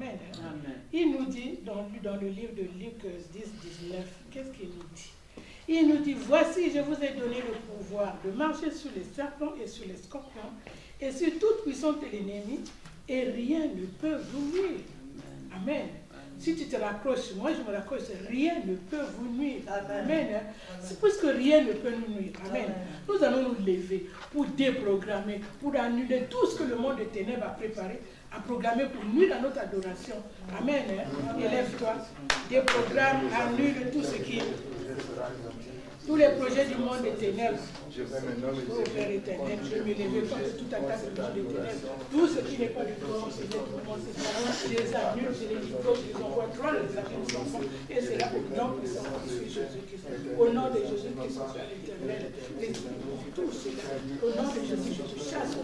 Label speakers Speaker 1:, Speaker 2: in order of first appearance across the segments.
Speaker 1: Amen.
Speaker 2: Amen.
Speaker 1: Il nous dit dans le livre de Luc 10, 19, qu'est-ce qu'il nous dit? Il nous dit, voici, je vous ai donné le pouvoir de marcher sur les serpents et sur les scorpions et sur toute puissance de l'ennemi, et rien ne peut vous nuire. Amen. Si tu te raccroches, moi je me raccroche, rien ne peut vous nuire. Amen. C'est parce que rien ne peut nous nuire. Amen. Nous allons nous lever pour déprogrammer, pour annuler tout ce que le monde des ténèbres a préparé, a programmé pour nuire à notre adoration. Amen. Élève-toi, déprogramme, annule tout ce qui est. Tous les projets du monde des ténèbres. Oh Père éternel, je vais me lever contre toute attaque du monde des ténèbres. Tout ce qui n'est pas du tout, c'est de tout le monde, je les annule, je les dispose, je les envoie droit les affaires des enfants. Et c'est là au nom de Jésus-Christ. Au nom de Jésus-Christ, Père éternel, tout cela. Au nom de Jésus, je chasse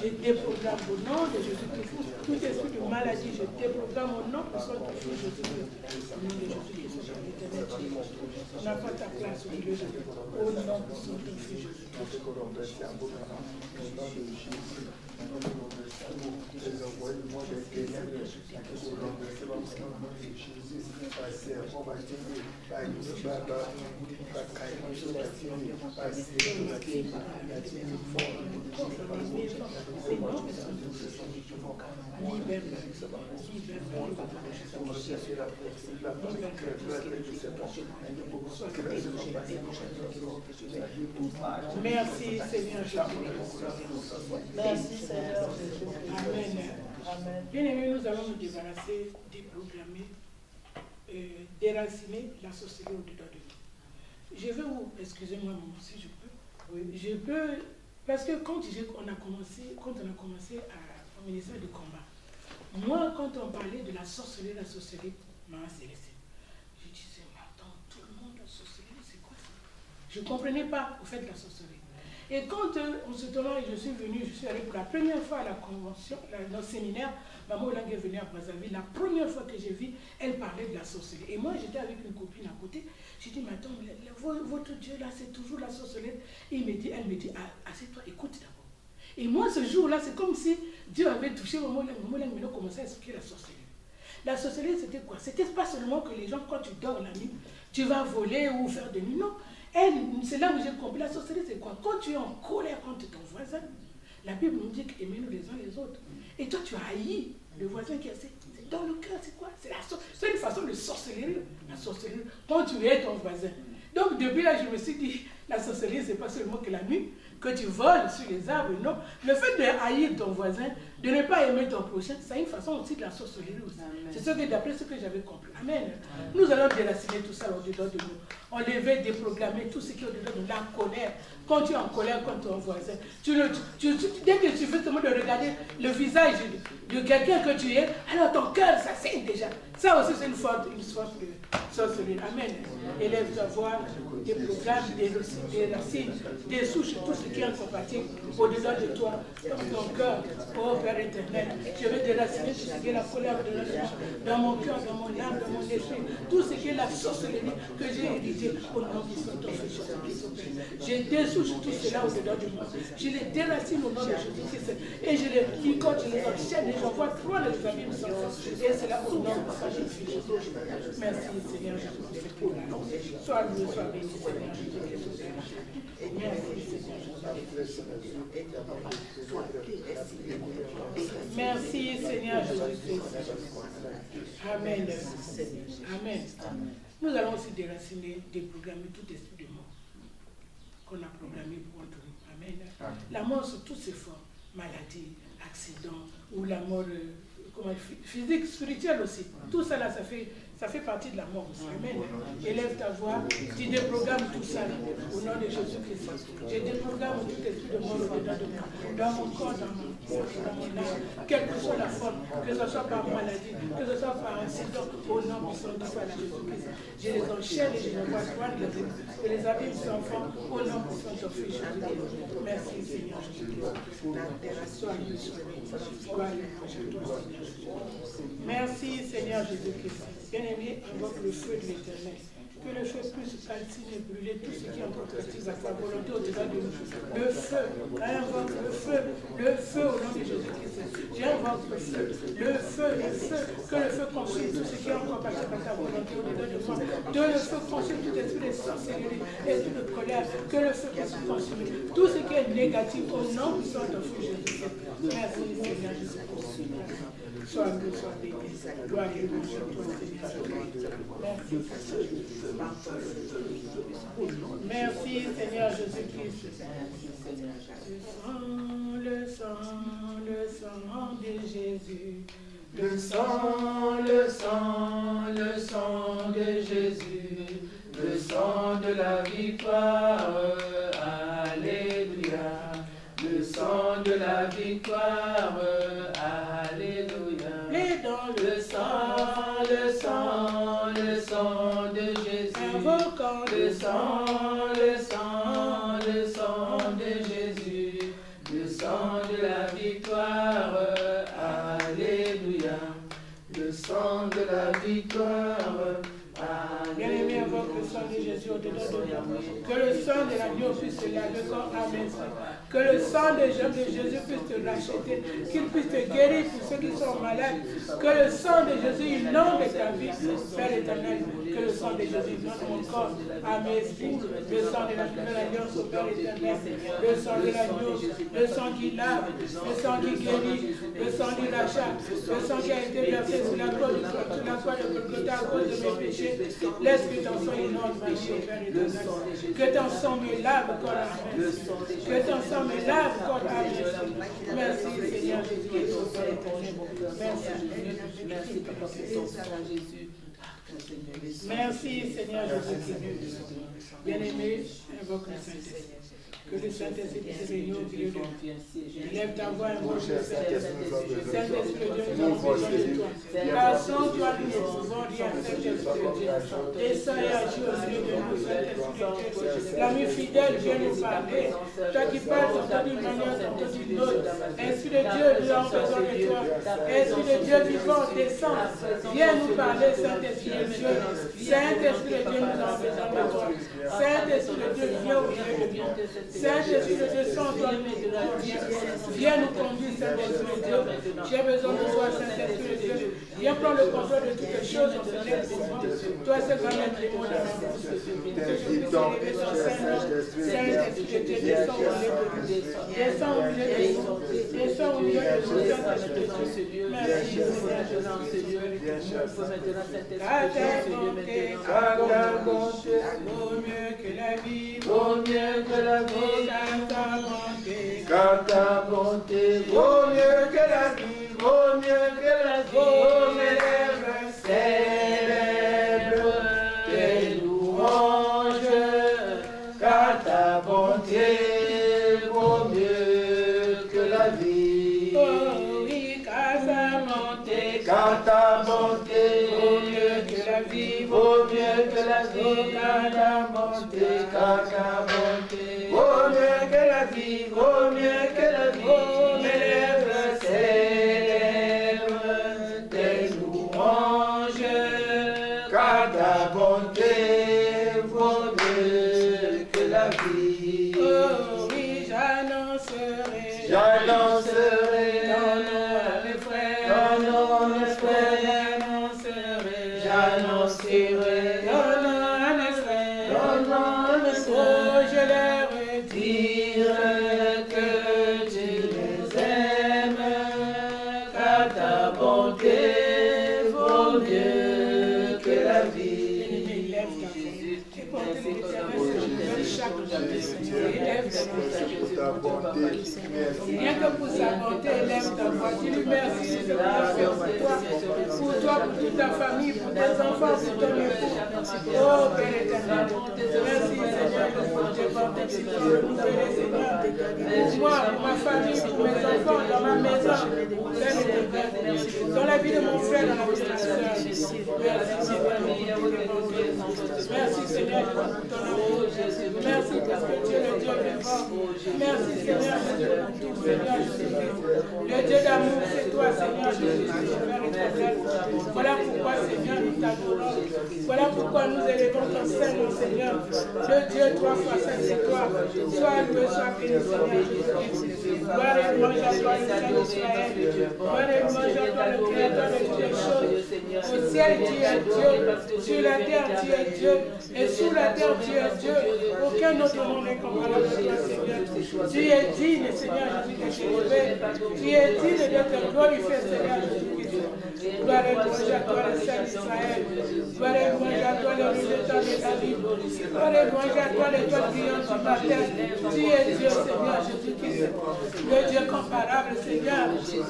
Speaker 1: les déprogrammes. Au nom de Jésus-Christ, tout esprit de maladie, je déprogramme au nom de son Fils Jésus-Christ. Au nom de Jésus-Christ, Père éternel, on n'a pas ta place au milieu de nous. Au nom de son Fils Jésus-Christ. Merci Seigneur Jésus.
Speaker 3: Merci Seigneur Jésus.
Speaker 1: Amen.
Speaker 3: Amen.
Speaker 1: Bien aimés, nous allons nous débarrasser, déprogrammer, déraciner la sorcellerie au-dedans de nous. Je vais vous, excusez-moi si je peux. Oui, je peux, parce que quand on a commencé au ministère du combat, moi quand on parlait de la sorcellerie, maman Célestine, je disais, mais attends, tout le monde a sorcellerie, c'est quoi ça? Je ne comprenais pas au fait de la sorcellerie. Et quand en ce temps-là, je suis allée pour la première fois à la convention, dans le séminaire, maman Olang est venue à Brazzaville, la première fois que j'ai vu, elle parlait de la sorcellerie. Et moi, j'étais avec une copine à côté, j'ai dit, mais attends, votre Dieu là, c'est toujours la sorcellerie. Elle me dit, assieds-toi, écoute d'abord. Et moi, ce jour-là, c'est comme si Dieu avait touché maman Olang, mais on commençait à expliquer la sorcellerie. La sorcellerie, c'était quoi? C'était pas seulement que les gens, quand tu dors la nuit, tu vas voler ou faire de nuit, non. C'est là où j'ai compris. La sorcellerie, c'est quoi? Quand tu es en colère contre ton voisin, la Bible nous dit qu'aimez-nous les uns les autres. Et toi, tu haïs le voisin qui est dans le cœur, c'est quoi? C'est une façon de sorcellerie. La sorcellerie, quand tu hais ton voisin. Donc, depuis là, je me suis dit, la sorcellerie, c'est pas seulement que la nuit, que tu voles sur les arbres, non. Le fait de haïr ton voisin, de ne pas aimer ton prochain, c'est une façon aussi de la sorcellerie aussi. C'est ce que d'après ce que j'avais compris. Amen. Nous allons déraciner tout ça au-dedans de nous. Enlever, déprogrammer tout ce qui est au-dedans de nous. La colère. Quand tu es en colère contre ton voisin, dès que tu fais seulement de regarder le visage de quelqu'un que tu es, alors ton cœur, ça saigne déjà. Ça aussi, c'est une force de sorcellerie. Amen. Élève ta voix, des programmes, des racines, des souches, tout ce qui est incompatible au-dedans de toi, dans ton cœur. Oh Père éternel, je vais déraciner tout ce qui est la colère au-dedans de moi, dans mon cœur, dans mon âme, dans mon esprit, tout ce qui est la sorcellerie que j'ai hérité au nom de ton Fils Jésus-Christ. Je dessouche tout cela au-dedans de moi. Je les déracine au nom de Jésus-Christ. Et je les picote, je les enchaîne et j'envoie trois les amis sans force. Et c'est là au nom de Jésus-Christ. Merci Seigneur Jésus-Christ. Sois loué, sois béni Seigneur Jésus-Christ. Merci Seigneur Jésus-Christ. Amen. Amen. Nous allons aussi déraciner, déprogrammer tout esprit de mort qu'on a programmé contre nous. Amen. La mort sous toutes ses formes, maladie, accident, ou la mort physique, spirituelle aussi. Tout ça là, ça fait partie de la mort aussi. Amen. Élève ta voix, tu déprogrammes tout ça là, au nom de Jésus-Christ. Je déprogramme tout esprit de mort au-dedans de moi, dans mon corps, dans mon âme, quelle que soit la forme, que ce soit par maladie, que ce soit par accident, au nom de son Jésus-Christ. Je les enchaîne et je les vois droit de les abîme sans enfants, au nom de son Fils Jésus-Christ. Merci Seigneur Jésus-Christ. Sois loué, sois béni. Merci Seigneur Jésus-Christ. Bien-aimé, invoque le feu de l'Éternel Que le feu puisse calciner et brûler tout ce qui est encore hostile à ta volonté au-delà de nous. Le feu, invoque le feu au nom de Jésus-Christ. J'invoque le feu, que le feu consume tout ce qui est encore passé par ta volonté au-delà de moi. Que le feu consume tout esprit de sorcellerie, esprit de colère, que le feu puisse consumer tout ce qui est négatif au nom du Saint de Jésus. Merci Seigneur Jésus pour ce. Sois loué, sois béni. Gloire et louange à toi, Seigneur. Merci, Seigneur Jésus-Christ. Le sang de Jésus. Le sang de Jésus. Le sang de la victoire. Alléluia. Le sang de la victoire. Alléluia. Et dans le sang de Jésus. Invoquant le sang de Jésus. Le sang de la victoire. Alléluia. Le sang de la victoire. Bien-aimé, invoque le sang de Jésus au-dedans de nous. Que le sang de l'agneau puisse te laver corps. Amen. Que le sang de Jésus puisse te racheter, qu'il puisse te guérir pour ceux qui sont malades. Que le sang de Jésus inonde ta vie, Père éternel. Que le sang de Jésus inonde mon corps, à mes esprits. Le sang de la nouvelle alliance au Père éternel. Le sang de l'agneau, le sang qui lave, le sang qui guérit, le sang du rachat, le sang qui a été versé sur la croix de Golgotha à cause de mes péchés. Laisse que ton sang inonde ma vie, Père éternel. Que ton sang me lave, corps à merci. Que ton sang me lave, corps à merci. Merci, Seigneur Jésus. Merci, Papa, pour Jésus. Merci, Seigneur Jésus. Bien-aimé, invoque le Saint-Esprit. Que le Saint-Esprit puisse réunir au milieu de nous. Lève ta voix, invoque le Saint-Esprit. Saint-Esprit de Dieu, nous avons besoin de toi. Car sans toi, nous ne pouvons rien, Saint-Esprit de Dieu. Descends et agis au milieu de nous, Saint-Esprit de Dieu. L'ami fidèle, viens nous parler. Toi qui parles tantôt d'une manière, tantôt d'une autre. Esprit de Dieu, nous avons besoin de toi. Esprit de Dieu vivant, descends. Viens nous parler, Saint-Esprit de Dieu. Saint-Esprit de Dieu, nous avons besoin de toi. Saint-Esprit de Dieu, viens au milieu de nous. Saint-Esprit de Dieu, sans toi, viens nous conduire, Saint-Esprit de Dieu. J'ai besoin de toi, Saint-Esprit de Dieu. Viens prendre le contrôle de toutes les choses dans ce lève pour moi. Toi, c'est quand même les mots dans la bouche. Que je puisse élever ton Saint-Nom. Saint-Esprit de Dieu, descends au milieu de nous. Descends au milieu de nous. Descends au milieu de nous, Saint-Esprit de Dieu. Merci, Seigneur. Car ta bonté vaut mieux que la vie, vaut mieux que la vie. Car ta bonté vaut mieux que la vie, vaut mieux que la vie. Oh, mes lèvres célèbrent tes louanges. Car ta bonté vaut mieux que la vie. Oh oui, car ta bonté vaut mieux que la vie, vaut mieux que la vie. Car ta bonté vaut mieux que la vie, vaut mieux que la vie. Oh, mes lèvres célèbrent tes louanges. Car ta bonté vaut mieux que la vie. Oh oui, j'annoncerai ton nom à mes frères, j'annoncerai ton nom à mes frères. Oh, je leur dire que tu les aimes, car ta bonté vaut mieux que la vie. Lève ta rien que pour sa bonté, lève ta voix. Dis-lui merci de ce que tu as fait pour toi, pour toute ta famille, pour tes enfants, pour ton époux. Oh, Père éternel, merci Seigneur pour tes bontés, Seigneur. Pour moi, pour ma famille, pour mes enfants, dans ma maison. Père éternel, dans la vie de mon frère, dans la vie de ma soeur. Merci Seigneur. Merci Seigneur pour ton amour. Merci parce que tu es le Dieu vivant. Merci Seigneur pour tout, Seigneur Jésus. Le Dieu d'amour, c'est toi, Seigneur Jésus. éternel. Voilà pourquoi, Seigneur, nous t'adorons. Voilà pourquoi nous élevons ton Saint-Nom, Seigneur. Le Dieu, trois fois saint, c'est toi. Sois loué, sois béni, Seigneur Jésus-Christ. Gloire et louange à toi, le Saint d'Israël. Gloire et louange à toi, le Créateur de toutes les choses. Au ciel, tu es Dieu. Sur la terre, tu es Dieu. Et sous la terre, tu es Dieu. Aucun autre nom n'est comparable à toi, Seigneur. Tu es digne, Seigneur Jésus, d'être élevé. Tu es digne d'être glorifié, Seigneur Jésus-Christ. Gloire et louange à toi, le Saint d'Israël. Gloire et louange à toi, le Rédempteur de David. Gloire et louange à toi, l'étoile brillante du matin. Tu es Dieu, Seigneur Jésus-Christ. Le Dieu comparable, Seigneur.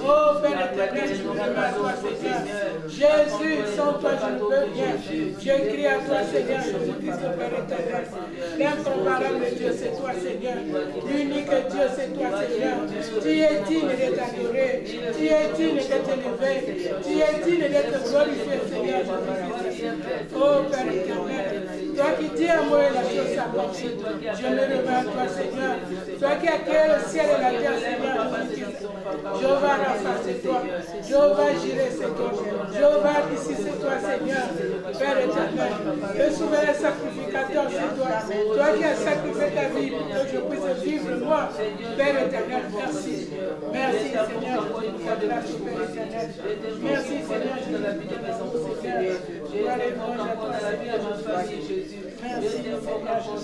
Speaker 1: Oh, Père éternel, je me remets à toi, Seigneur. Jésus, sans toi, je ne peux rien. Je crie à toi, Seigneur Jésus-Christ, Père éternel. L'incomparable Dieu, c'est toi, Seigneur. L'unique Dieu, c'est toi, Seigneur. Tu es digne d'être adoré. Tu es digne d'être élevé. Tu es digne d'être glorifié, Seigneur Jésus-Christ. Oh, Père éternel. Toi qui dis à moi la chose s'accomplit. Je me remets à toi, Seigneur. Toi qui as créé le ciel et la terre, Seigneur Jésus-Christ. Jéhovah Rapha, c'est toi. Jéhovah Jireh, c'est toi. Jéhovah ici, c'est toi, Seigneur. Père éternel. Le souverain sacrificateur, c'est toi. Toi qui as sacrifié ta vie pour que je puisse vivre moi. Père éternel, merci. Merci, Seigneur, pour ta grâce, Père éternel. Merci, Seigneur, pour la vie de mes enfants, Seigneur. Gloire et louange à toi, Seigneur Jésus. Merci,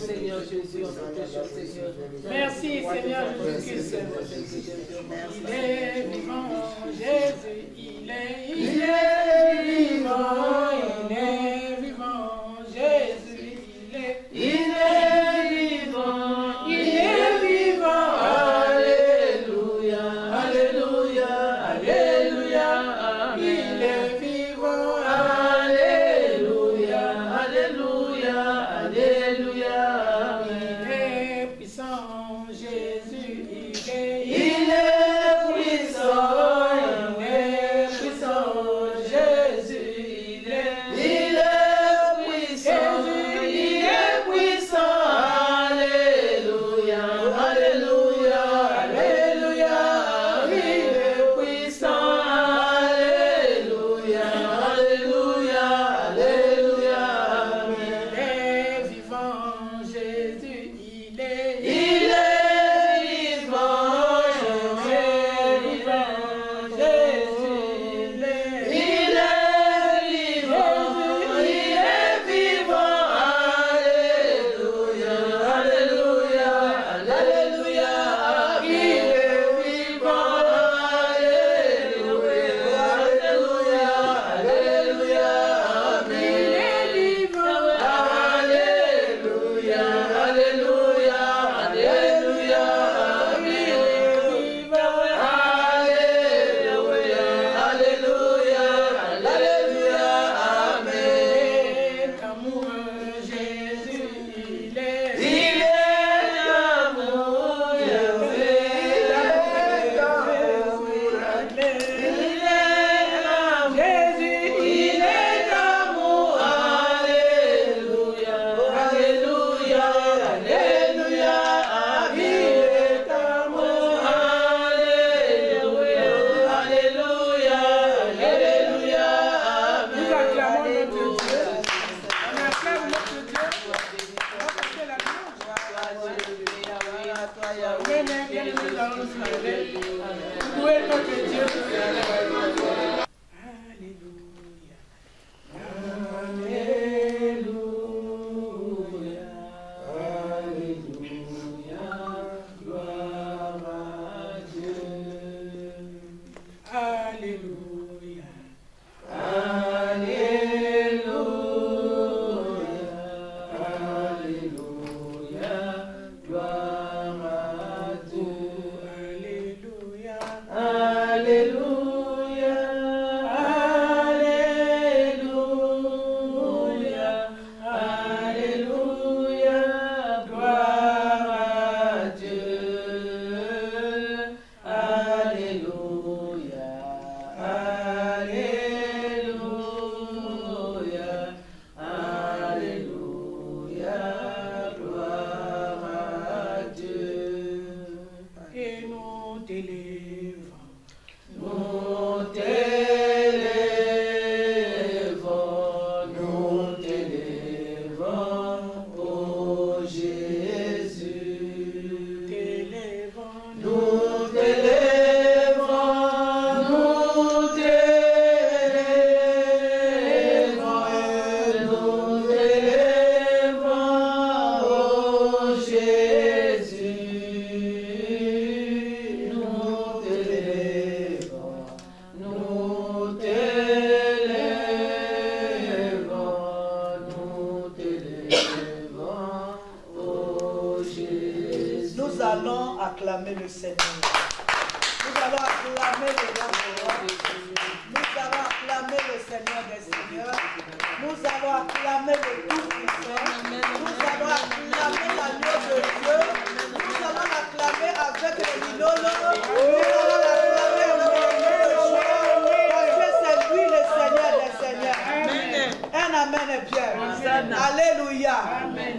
Speaker 1: Seigneur Jésus. Merci, Seigneur Jésus-Christ. Il est vivant, Jésus. Il est vivant, il est vivant, Jésus. Il est vivant, il est vivant. Alléluia, alléluia, alléluia. Il est vivant, alléluia, alléluia, alléluia. Il est puissant, Jésus. Il est puissant, il est puissant,
Speaker 3: acclamer le Seigneur. Nous allons acclamer le roi des rois. Nous allons acclamer le Seigneur des seigneurs. Nous allons acclamer le Tout-Puissant. Nous allons acclamer l'agneau de Dieu. Nous allons l'acclamer avec le Lilolo. Nous allons l'acclamer avec le Lilolo. Parce que c'est lui le Seigneur des seigneurs. Un amen est bien. Alléluia.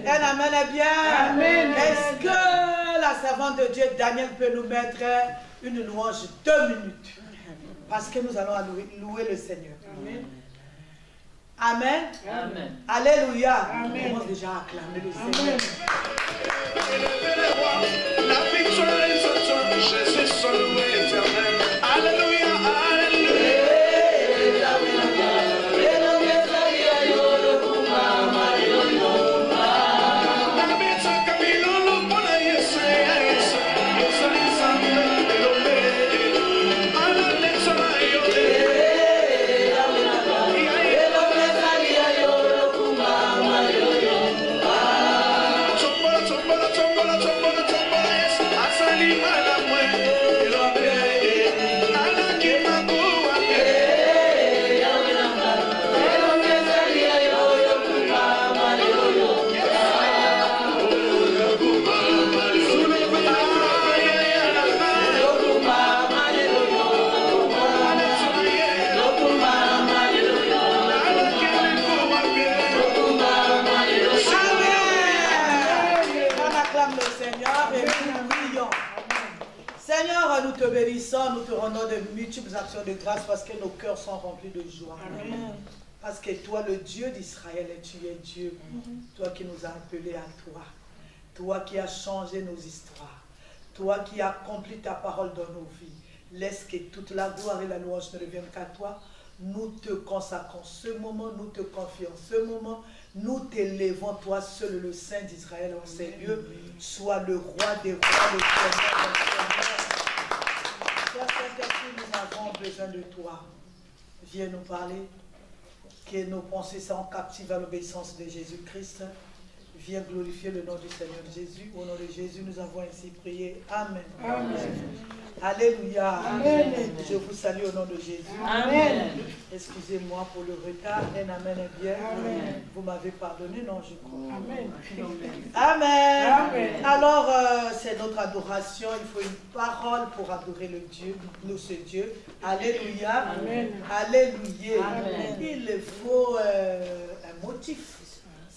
Speaker 3: Un amen est bien. Est-ce que la servante de Dieu, Daniel, peut nous mettre une louange 2 minutes? Parce que nous allons louer le Seigneur. Amen. Amen. Alléluia. On commence déjà à acclamer le Seigneur.
Speaker 2: La victoire est en toi, Jésus son loué éternel. Alléluia, alléluia.
Speaker 3: Nous te bénissons, nous te rendons de multiples actions de grâce parce que nos cœurs sont remplis de joie. Amen. Parce que toi, le Dieu d'Israël, tu es Dieu. Toi qui nous as appelés à toi. Toi qui as changé nos histoires. Toi qui as accompli ta parole dans nos vies. Laisse que toute la gloire et la louange ne reviennent qu'à toi. Nous te consacrons ce moment, nous te confions ce moment. Nous t'élèvons, toi seul, le Saint d'Israël en ces lieux. Sois le roi des rois, le Seigneur des seigneurs. Saint-Esprit, nous avons besoin de toi. Viens nous parler. Que nos pensées soient captives à l'obéissance de Jésus-Christ. Viens glorifier le nom du Seigneur Jésus. Au nom de Jésus, nous avons ainsi prié. Amen. Amen. Alléluia. Amen. Je vous salue au nom de Jésus. Amen. Excusez-moi pour le retard. Un amen est bien. Amen. Vous m'avez pardonné, non, je crois. Amen. Amen. Amen. Alors, c'est notre adoration. Il faut une parole pour adorer le Dieu, nous, ce Dieu. Alléluia. Amen. Alléluia. Amen. Il faut un motif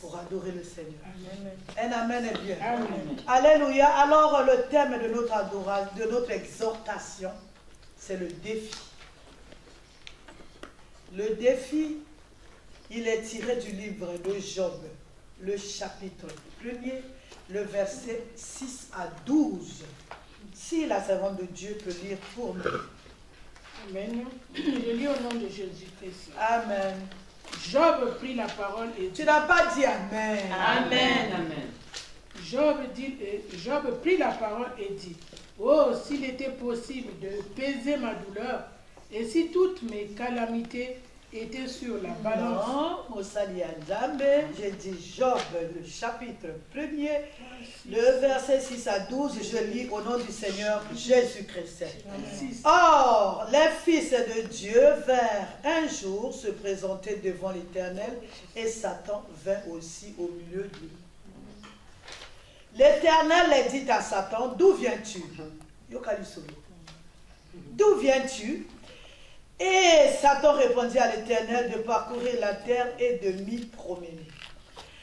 Speaker 3: pour adorer le Seigneur. Amen. Un amen est bien. Amen. Alléluia. Alors, le thème de notre adoration, de notre exhortation, c'est le défi. Le défi, il est tiré du livre de Job, le chapitre 1er, le verset 6 à 12. Si la servante de Dieu peut lire pour nous.
Speaker 1: Amen. Je lis au nom de Jésus-Christ.
Speaker 3: Amen.
Speaker 1: Job prit la parole et dit...
Speaker 3: Tu n'as pas dit Amen.
Speaker 1: Amen. Amen. Job prit la parole et dit, oh, s'il était possible de peser ma douleur, et si toutes mes calamités étaient sur la balance.
Speaker 3: Non, j'ai dit Job, le chapitre 1er, le verset 6 à 12, je lis au nom du Seigneur Jésus-Christ. Or, les fils de Dieu vinrent un jour se présenter devant l'Éternel, et Satan vint aussi au milieu d'eux. L'Éternel dit à Satan, d'où viens-tu? D'où viens-tu? Et Satan répondit à l'Éternel de parcourir la terre et de m'y promener.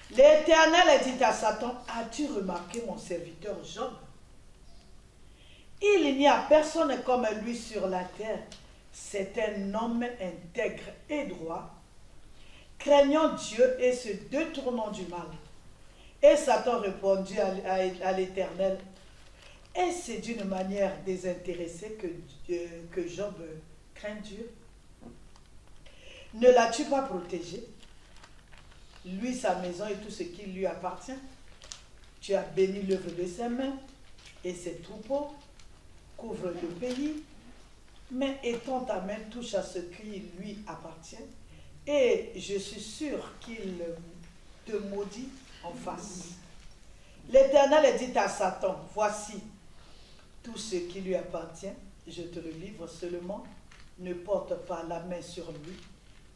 Speaker 3: L'Éternel dit à Satan, as-tu remarqué mon serviteur Job? Il n'y a personne comme lui sur la terre. C'est un homme intègre et droit, craignant Dieu et se détournant du mal. Et Satan répondit à l'Éternel, est-ce d'une manière désintéressée que Job craint Dieu? Ne l'as-tu pas protégé? Lui, sa maison et tout ce qui lui appartient. Tu as béni l'œuvre de ses mains et ses troupeaux couvrent le pays. Mais étends ta main, touche à ce qui lui appartient. Et je suis sûr qu'il te maudit en face. L'Éternel dit à Satan, voici, tout ce qui lui appartient, je te le livre seulement, ne porte pas la main sur lui.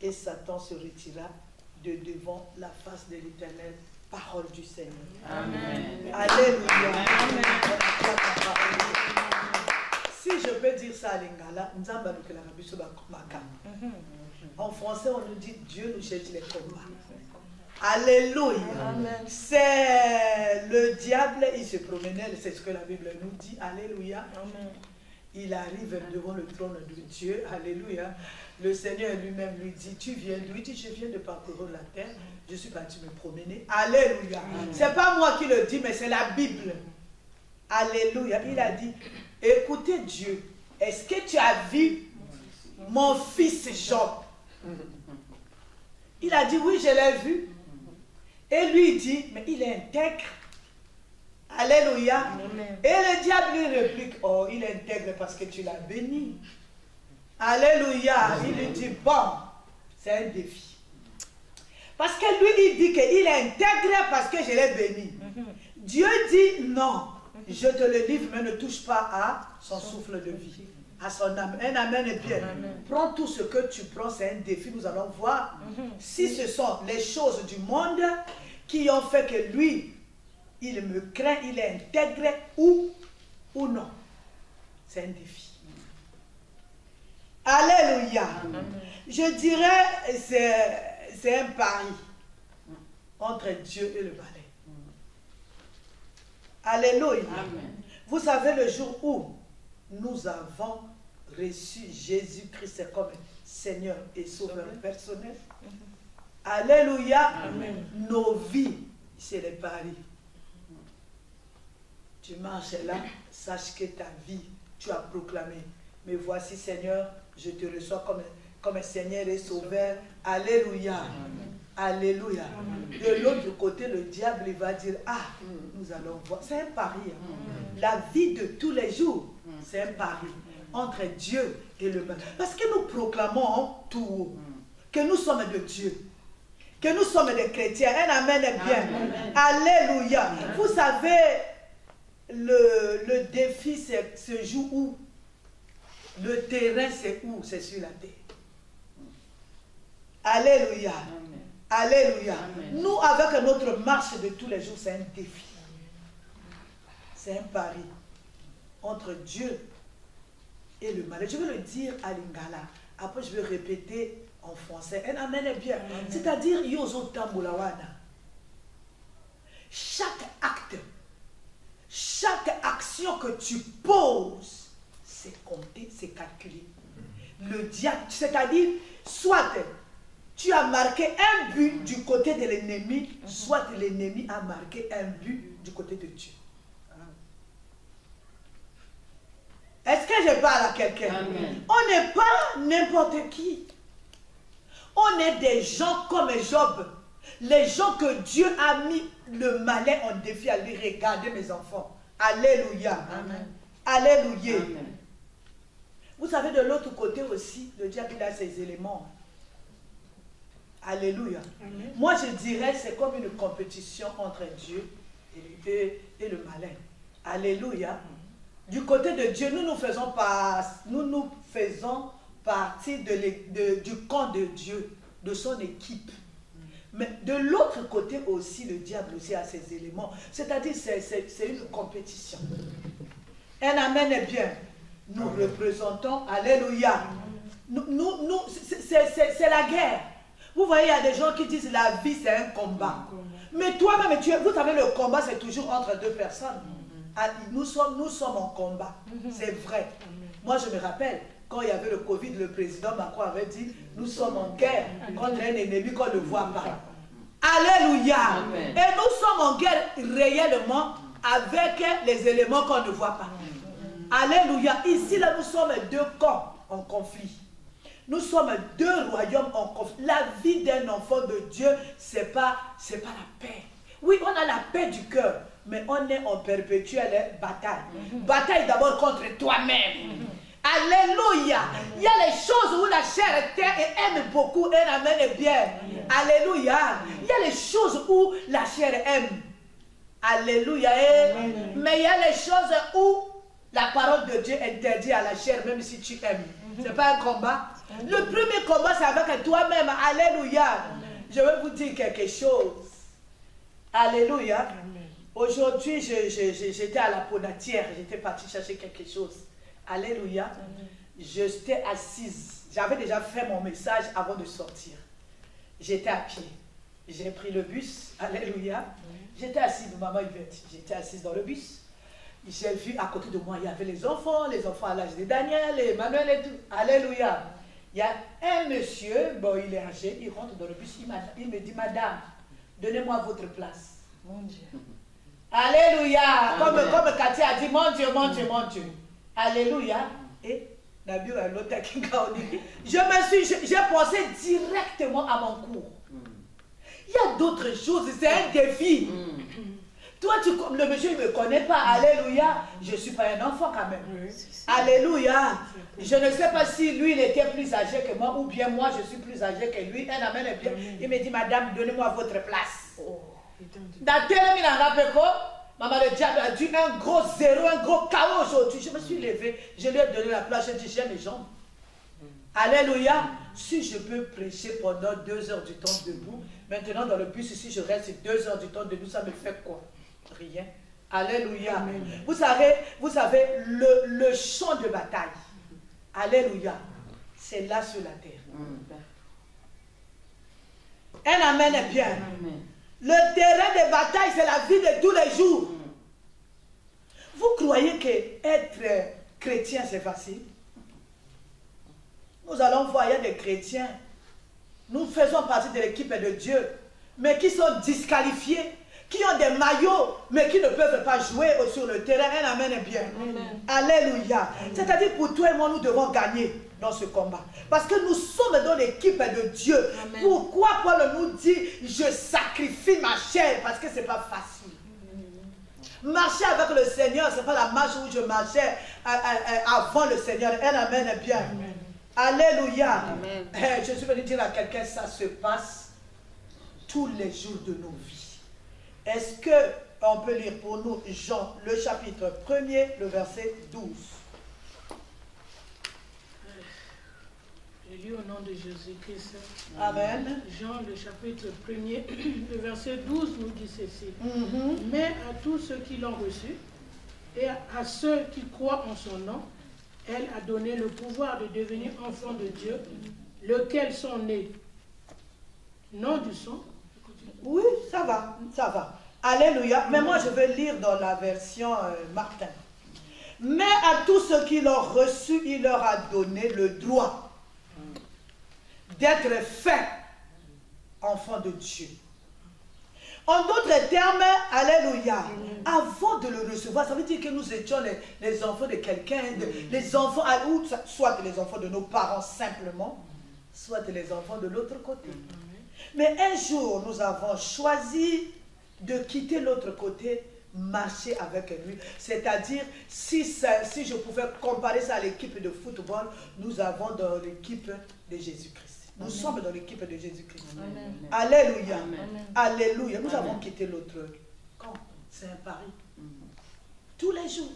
Speaker 3: Et Satan se retira de devant la face de l'Éternel. Parole du Seigneur.
Speaker 4: Amen.
Speaker 3: Alléluia. Amen. Si je peux dire ça à l'Ingala, en français, on nous dit Dieu nous cherche les combats. Alléluia. C'est le diable, il se promenait, c'est ce que la Bible nous dit. Alléluia.
Speaker 1: Amen.
Speaker 3: Il arrive devant le trône de Dieu. Alléluia. Le Seigneur lui-même lui dit, tu viens d'où? Il dit, je viens de parcourir la terre. Je suis parti me promener. Alléluia. C'est pas moi qui le dis, mais c'est la Bible. Alléluia. Il a dit, écoutez Dieu, est-ce que tu as vu mon fils Job? Il a dit, oui, je l'ai vu. Et lui il dit, mais il est intègre. Alléluia. Amen. Et le diable lui réplique, oh, il est intègre parce que tu l'as béni. Alléluia. Amen. Il lui dit, bon, c'est un défi. Parce que lui, il dit qu'il est intègre parce que je l'ai béni. Dieu dit, non, je te le livre, mais ne touche pas à son souffle de vie, à son âme. Un amen est bien. Amen. Prends tout ce que tu prends, c'est un défi. Nous allons voir si ce sont les choses du monde qui ont fait que lui, il me craint, il est intègre ou non. C'est un défi. Alléluia. Amen. Je dirais, c'est un pari entre Dieu et le balai. Alléluia. Amen. Vous savez, le jour où nous avons reçu Jésus-Christ comme Seigneur et Sauveur personnel, alléluia, amen. Nos vies, c'est les paris. Tu marches là, sache que ta vie, tu as proclamé. Mais voici, Seigneur, je te reçois comme Seigneur et Sauveur. Alléluia. Amen. Alléluia. Amen. De l'autre côté, le diable il va dire, ah, nous allons voir. C'est un pari. Hein. La vie de tous les jours, c'est un pari entre Dieu et le mal. Parce que nous proclamons tout haut que nous sommes de Dieu, que nous sommes des chrétiens. Un amen est bien. Amen. Alléluia. Amen. Vous savez, le défi, c'est ce jour où le terrain, c'est où? C'est sur la terre. Alléluia. Amen. Alléluia. Amen. Nous, avec notre marche de tous les jours, c'est un défi. C'est un pari entre Dieu et le mal. Je vais le dire à l'Ingala. Après, je vais répéter en français. Un amen est bien. C'est-à-dire, yozo tambulawana. Chaque acte, chaque action que tu poses, c'est compté, c'est calculé. Le diable, c'est-à-dire, soit tu as marqué un but du côté de l'ennemi, soit l'ennemi a marqué un but du côté de Dieu. Est-ce que je parle à quelqu'un? On n'est pas n'importe qui. On est des gens comme Job. Les gens que Dieu a mis le malin en défi à lui. Regardez mes enfants. Alléluia. Amen. Alléluia. Amen. Vous savez, de l'autre côté aussi, le diable a ses éléments. Alléluia. Amen. Moi, je dirais c'est comme une compétition entre Dieu et le malin. Alléluia. Du côté de Dieu, nous faisons partie du camp de Dieu, de son équipe. Mais de l'autre côté aussi, le diable aussi a ses éléments. C'est-à-dire, c'est une compétition. Un amen est bien. Nous représentons, alléluia. C'est la guerre. Vous voyez, il y a des gens qui disent la vie, c'est un combat. Mais toi-même, vous savez, le combat, c'est toujours entre deux personnes. Nous sommes en combat. C'est vrai. Moi, je me rappelle, quand il y avait le Covid, le président Macron avait dit, nous sommes en guerre contre un ennemi qu'on ne voit pas. Alléluia. Amen. Et nous sommes en guerre réellement avec les éléments qu'on ne voit pas. Alléluia. Ici, là, nous sommes deux camps en conflit. Nous sommes deux royaumes en conflit. La vie d'un enfant de Dieu, c'est pas la paix. Oui, on a la paix du cœur, mais on est en perpétuelle bataille. Bataille d'abord contre toi-même. Alléluia. Il y a les choses où la chair aime beaucoup et amène bien. Alléluia. Il y a les choses où la chair aime. Alléluia. Mais il y a les choses où La parole de Dieu interdit à la chair, même si tu aimes. Ce n'est pas un combat. Le premier combat, c'est avec toi-même. Alléluia. Je vais vous dire quelque chose. Alléluia. Aujourd'hui, j'étais à la Ponatière. J'étais partie chercher quelque chose. Alléluia. J'étais assise. J'avais déjà fait mon message avant de sortir. J'étais à pied. J'ai pris le bus. Alléluia. J'étais assise, maman Yvette. J'étais assise dans le bus. J'ai vu à côté de moi, il y avait les enfants à l'âge de Daniel, et Emmanuel et tout. Alléluia. Il y a un monsieur, bon, il est âgé, il rentre dans le bus, il me dit, madame, donnez-moi votre place.
Speaker 1: Mon Dieu.
Speaker 3: Alléluia. Comme Cathy a dit, mon Dieu, mon Dieu, mon Dieu. Alléluia. Et Nabi ou l'autre qui j'ai pensé directement à mon cours. Il y a d'autres choses, c'est un défi. Toi, le monsieur ne me connaît pas. Alléluia. Je ne suis pas un enfant quand même. Alléluia. Je ne sais pas si lui, il était plus âgé que moi ou bien moi, je suis plus âgé que lui. Un amène bien. Il me dit, madame, donnez-moi votre place. Dans tel maman, le diable a dit un gros zéro, un gros chaos aujourd'hui. Je me suis levé, je lui ai donné la place, j'ai dit, j'ai mes jambes. Alléluia. Si je peux prêcher pendant 2 heures du temps debout, maintenant dans le bus, si je reste 2 heures du temps debout, ça me fait quoi? Rien. Alléluia. Amen. Vous savez le champ de bataille. Alléluia. C'est là sur la terre. Un amen est bien. Amen. Le terrain de bataille, c'est la vie de tous les jours. Vous croyez que être chrétien, c'est facile? Nous allons voir, il y a des chrétiens. Nous faisons partie de l'équipe de Dieu, mais qui sont disqualifiés, qui ont des maillots, mais qui ne peuvent pas jouer sur le terrain. Un amen est bien. Amen. Alléluia. C'est-à-dire, pour toi et moi, nous devons gagner dans ce combat. Parce que nous sommes dans l'équipe de Dieu. Amen. Pourquoi Paul nous dit, je sacrifie ma chair? Parce que ce n'est pas facile. Marcher avec le Seigneur, ce n'est pas la marche où je marchais avant le Seigneur. Un amen est bien. Amen. Alléluia. Amen. Je suis venu dire à quelqu'un, ça se passe tous les jours de nos vies. Est-ce qu'on peut lire pour nous Jean, le chapitre 1er, le verset 12?
Speaker 1: Je lis au nom de Jésus-Christ.
Speaker 3: Amen.
Speaker 1: Jean, le chapitre 1er, le verset 12 nous dit ceci. Mais à tous ceux qui l'ont reçu et à ceux qui croient en son nom, elle a donné le pouvoir de devenir enfants de Dieu, lequel sont nés, non du sang.
Speaker 3: Oui, ça va, ça va. Alléluia. Mais moi, je vais lire dans la version Martin. Mais à tous ceux qui l'ont reçu, il leur a donné le droit d'être faits enfants de Dieu. En d'autres termes, alléluia, avant de le recevoir, ça veut dire que nous étions les enfants de quelqu'un, les enfants, soit les enfants de nos parents simplement, soit les enfants de l'autre côté. Mais un jour, nous avons choisi de quitter l'autre côté, marcher avec lui. C'est-à-dire, si je pouvais comparer ça à l'équipe de football, nous avons dans l'équipe de Jésus-Christ. Nous sommes dans l'équipe de Jésus-Christ. Alléluia. Amen. Alléluia. Nous avons quitté l'autre camp. C'est un pari. Tous les jours.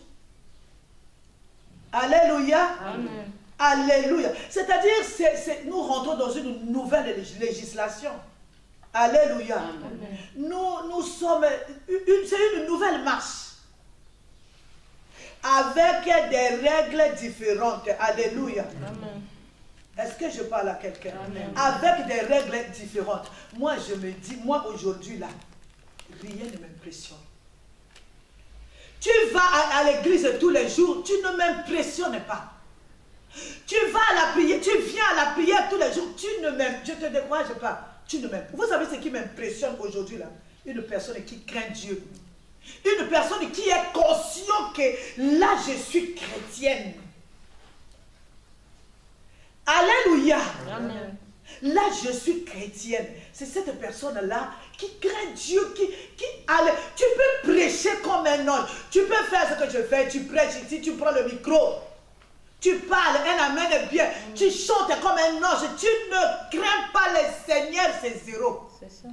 Speaker 3: Alléluia. Amen. Alléluia. C'est-à-dire, nous rentrons dans une nouvelle législation. Alléluia. Amen. Nous sommes... C'est une nouvelle marche. Avec des règles différentes. Alléluia. Amen. Est-ce que je parle à quelqu'un? Avec des règles différentes. Moi, je me dis, moi aujourd'hui là, rien ne m'impressionne. Tu vas à l'église tous les jours, tu ne m'impressionnes pas. Tu vas à la prière, tu viens à la prière tous les jours, tu ne m'impressionnes, je te décourage pas, tu ne m'impressionnes. Vous savez ce qui m'impressionne aujourd'hui là? Une personne qui craint Dieu. Une personne qui est consciente que là, je suis chrétienne. Alléluia. Amen. Là, je suis chrétienne. C'est cette personne-là qui craint Dieu, allez, tu peux prêcher comme un ange. Tu peux faire ce que je fais. Tu prêches ici, tu prends le micro. Tu parles, un amen bien. Tu chantes comme un ange. Tu ne crains pas le Seigneur, c'est zéro. C'est ça.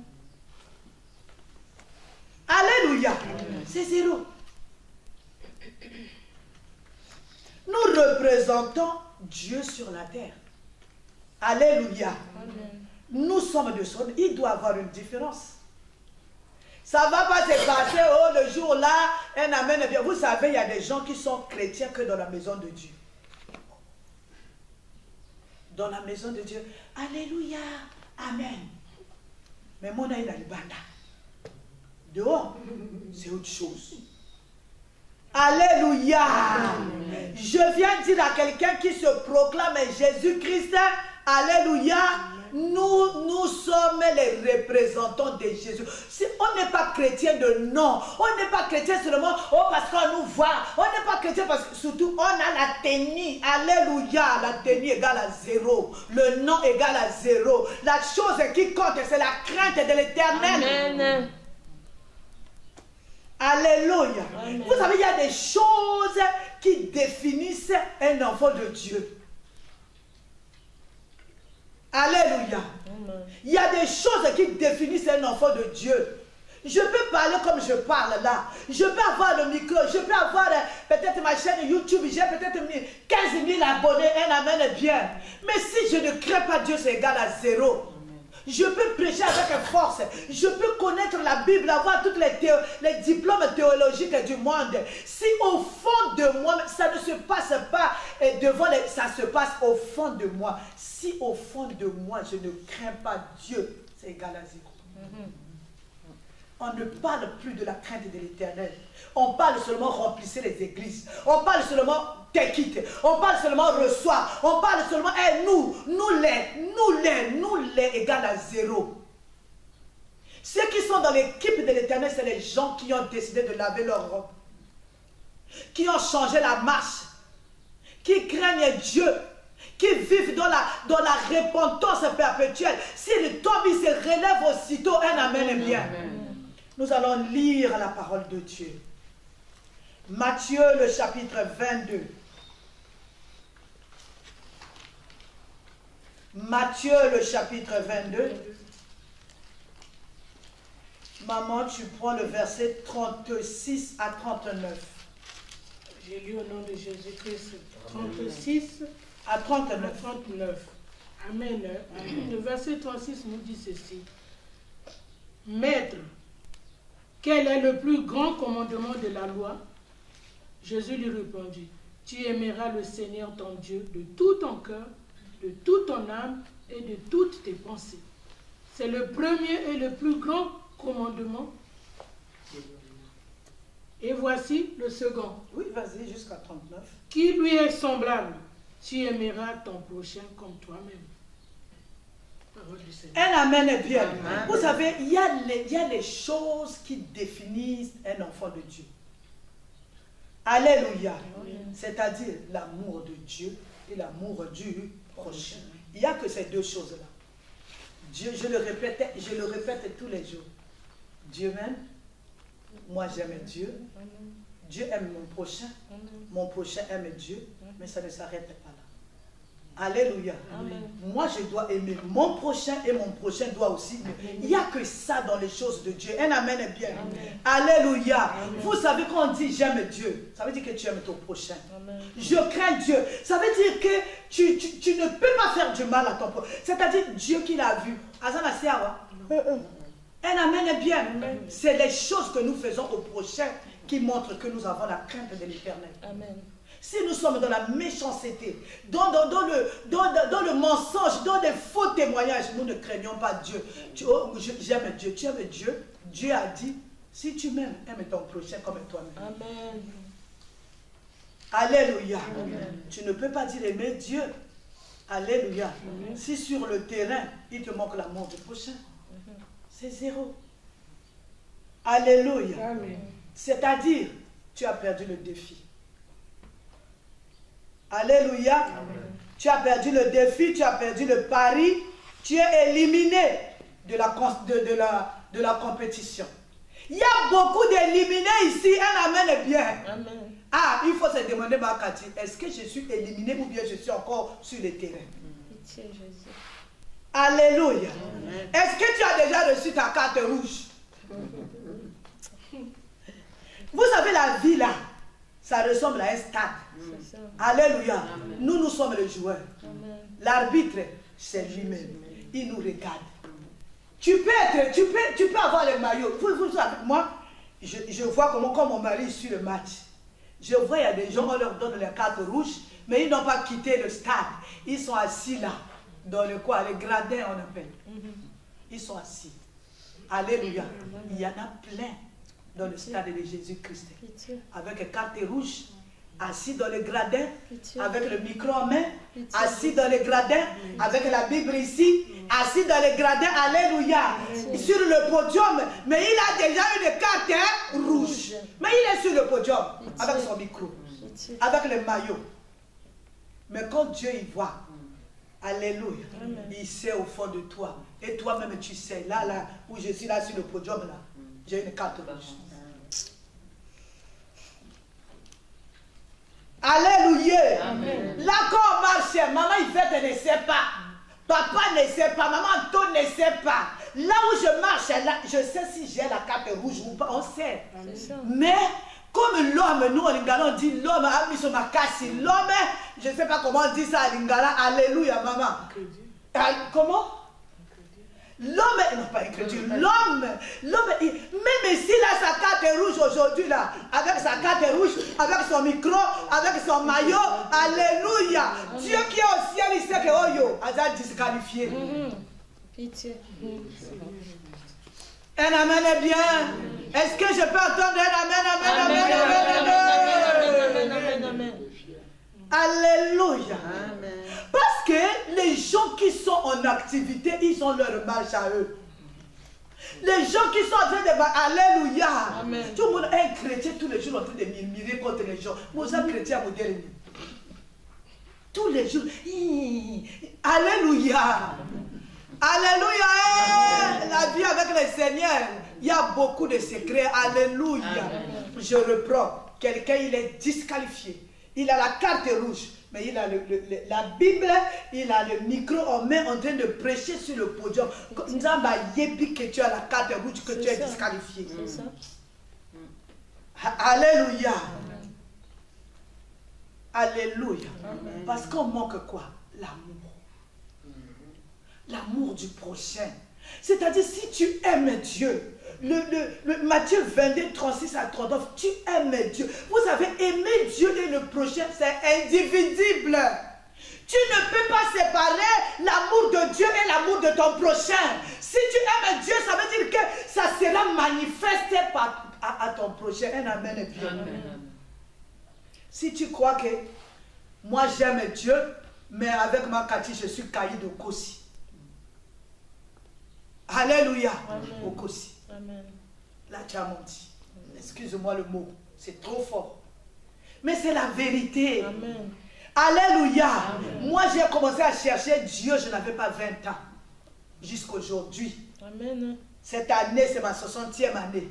Speaker 3: Alléluia. C'est zéro. Nous représentons Dieu sur la terre. Alléluia. Nous sommes de son. Il doit y avoir une différence. Ça ne va pas se passer, oh, le jour-là, un amen. Vous savez, il y a des gens qui sont chrétiens que dans la maison de Dieu. Dans la maison de Dieu. Alléluia. Amen. Mais mon aïe, il banda. Dehors, c'est autre chose. Alléluia. Amen. Je viens dire à quelqu'un qui se proclame Jésus-Christ, alléluia, nous sommes les représentants de Jésus. Si on n'est pas chrétien de nom, on n'est pas chrétien seulement parce qu'on nous voit, on n'est pas chrétien parce que surtout on a la tenue, alléluia, la tenue égale à 0, le nom égale à 0. La chose qui compte, c'est la crainte de l'Éternel. Amen. Alléluia. Amen. Vous savez, il y a des choses qui définissent un enfant de Dieu. Alléluia. Amen. Il y a des choses qui définissent un enfant de Dieu. Je peux parler comme je parle là. Je peux avoir le micro. Je peux avoir peut-être ma chaîne YouTube. J'ai peut-être 15 000 abonnés. Un amen bien. Mais si je ne crée pas Dieu, c'est égal à 0. Je peux prêcher avec force. Je peux connaître la Bible, avoir tous les diplômes théologiques du monde. Si au fond de moi, ça ne se passe pas devant les... Ça se passe au fond de moi. Si au fond de moi, je ne crains pas Dieu, c'est égal à 0. On ne parle plus de la crainte de l'Éternel. On parle seulement remplissez les églises. On parle seulement take it. On parle seulement reçoit. On parle seulement nous les égale à 0. Ceux qui sont dans l'équipe de l'Éternel, c'est les gens qui ont décidé de laver leur robe, qui ont changé la marche, qui craignent Dieu, qui vivent dans la repentance perpétuelle. S'ils tombent, ils se relèvent aussitôt. Un amen bien. Amen. Nous allons lire la parole de Dieu. Matthieu, le chapitre 22. Matthieu, le chapitre 22. Maman, tu prends le verset 36 à 39.
Speaker 1: J'ai lu au nom de Jésus-Christ 36
Speaker 3: à 39.
Speaker 1: Amen. Le verset 36 nous dit ceci. Maître, quel est le plus grand commandement de la loi? Jésus lui répondit, tu aimeras le Seigneur ton Dieu de tout ton cœur, de toute ton âme et de toutes tes pensées. C'est le premier et le plus grand commandement. Et voici le second.
Speaker 3: Oui, vas-y, jusqu'à 39.
Speaker 1: Qui lui est semblable? Tu aimeras ton prochain comme toi-même.
Speaker 3: Un amen est bien. Amen. Vous savez, il y a les choses qui définissent un enfant de Dieu. Alléluia. C'est-à-dire l'amour de Dieu et l'amour du prochain. Il n'y a que ces deux choses-là. Dieu, je le répète tous les jours. Dieu m'aime. Moi j'aime Dieu. Dieu aime mon prochain. Mon prochain aime Dieu. Mais ça ne s'arrête pas là. Alléluia. Amen. Moi, je dois aimer mon prochain et mon prochain doit aussi aimer. Il n'y a que ça dans les choses de Dieu. Un amen est bien. Amen. Alléluia. Amen. Vous savez, quand on dit j'aime Dieu, ça veut dire que tu aimes ton prochain. Amen. Je crains Dieu. Ça veut dire que tu ne peux pas faire du mal à ton prochain. C'est-à-dire Dieu qui l'a vu. Un amen est bien. C'est les choses que nous faisons au prochain qui montrent que nous avons la crainte de l'Éternel. Amen. Si nous sommes dans la méchanceté, dans le mensonge, dans des faux témoignages, nous ne craignons pas Dieu. J'aime Dieu, tu aimes Dieu. Dieu a dit, si tu m'aimes, aime ton prochain comme toi-même. Amen. Alléluia. Amen. Tu ne peux pas dire aimer Dieu. Alléluia. Amen. Si sur le terrain, il te manque l'amour du prochain, c'est 0. Alléluia. C'est-à-dire, tu as perdu le défi. Alléluia. Amen. Tu as perdu le défi, tu as perdu le pari, tu es éliminé de la compétition. Il y a beaucoup d'éliminés ici, un amen est bien. Amen. Ah, il faut se demander, Makati, est-ce que je suis éliminé ou bien je suis encore sur le terrain? Jésus. Alléluia. Est-ce que tu as déjà reçu ta carte rouge? Vous savez, la vie là, ça ressemble à un stade.
Speaker 4: C'est ça.
Speaker 3: Alléluia.
Speaker 4: Amen.
Speaker 3: Nous, nous sommes les joueurs.
Speaker 4: Amen.
Speaker 3: L'arbitre, c'est lui-même. Il nous regarde. Tu peux avoir le maillot. Vous savez, moi, je vois comment, quand mon mari suit le match, je vois, il y a des gens, on leur donne les cartes rouges, mais ils n'ont pas quitté le stade. Ils sont assis là, dans le coin, les gradins, on appelle. Ils sont assis. Alléluia. Il y en a plein dans le stade de Jésus-Christ.
Speaker 4: Pitié.
Speaker 3: Avec les cartes rouges, assis dans les gradins,
Speaker 4: Pitié.
Speaker 3: avec le micro en main,
Speaker 4: Pitié.
Speaker 3: assis dans les gradins, avec la Bible ici, assis dans les gradins, alléluia, sur le podium, mais il a déjà une carte rouge. Mais il est sur le podium, avec son micro,
Speaker 4: Pitié.
Speaker 3: avec le maillot. Mais quand Dieu y voit, alléluia,
Speaker 4: Amen.
Speaker 3: il sait au fond de toi. Et toi-même, tu sais, là, où je suis là sur le podium, là, j'ai une carte rouge. Alléluia.
Speaker 4: Amen.
Speaker 3: Là, quand on marche, maman Yvette ne sait pas. Papa ne sait pas. Maman Anto ne sait pas. Là où je marche, là, je sais si j'ai la carte rouge ou pas. On sait.
Speaker 4: C'est ça.
Speaker 3: Mais, comme l'homme, nous en Lingala, on dit l'homme a mis sur ma casse. L'homme, je ne sais pas comment on dit ça en Lingala. Alléluia, maman. Comment? L'homme, non pas incrédule, l'homme, même s'il a sa carte rouge aujourd'hui là, avec sa carte rouge, avec son micro, avec son maillot, alléluia. Dieu qui est au ciel, il sait que oh yo, il a disqualifié.
Speaker 4: Pitié.
Speaker 3: Un amen est bien. Est-ce que je peux entendre un amen, amen, amen, amen, amen, amen.
Speaker 4: Amen.
Speaker 3: Alléluia.
Speaker 4: Amen.
Speaker 3: Parce que les gens qui sont en activité, ils ont leur marche à eux. Les gens qui sont en train de... Alléluia.
Speaker 4: Amen.
Speaker 3: Tout le monde est un chrétien tous les jours en train de murmurer contre les gens. Moi, je suis chrétien moderne. Tous les jours. Alléluia. Alléluia. La vie avec le Seigneur, il y a beaucoup de secrets. Alléluia.
Speaker 4: Amen.
Speaker 3: Je reprends. Quelqu'un, il est disqualifié. Il a la carte rouge. Mais il a la Bible, il a le micro en main en train de prêcher sur le podium. Nzamba yebi que tu as la carte rouge, que tu es disqualifié.
Speaker 4: C'est ça.
Speaker 3: Alléluia.
Speaker 4: Amen.
Speaker 3: Alléluia.
Speaker 4: Amen.
Speaker 3: Parce qu'on manque quoi? L'amour. L'amour du prochain. C'est-à-dire, si tu aimes Dieu, le Matthieu 22, 36 à 39, tu aimes Dieu. Vous avez aimé Dieu et le prochain, c'est indivisible. Tu ne peux pas séparer l'amour de Dieu et l'amour de ton prochain. Si tu aimes Dieu, ça veut dire que ça sera manifesté à ton prochain. Un amen et bien. Si tu crois que moi j'aime Dieu, mais avec ma Cathy, je suis caillé de Kossi. Alléluia. Au Kossi.
Speaker 4: Amen.
Speaker 3: Là, tu as menti. Excuse-moi le mot. C'est trop fort. Mais c'est la vérité.
Speaker 4: Amen.
Speaker 3: Alléluia.
Speaker 4: Amen.
Speaker 3: Moi, j'ai commencé à chercher Dieu, je n'avais pas 20 ans. Jusqu'aujourd'hui.
Speaker 4: Amen.
Speaker 3: Cette année, c'est ma 60e année.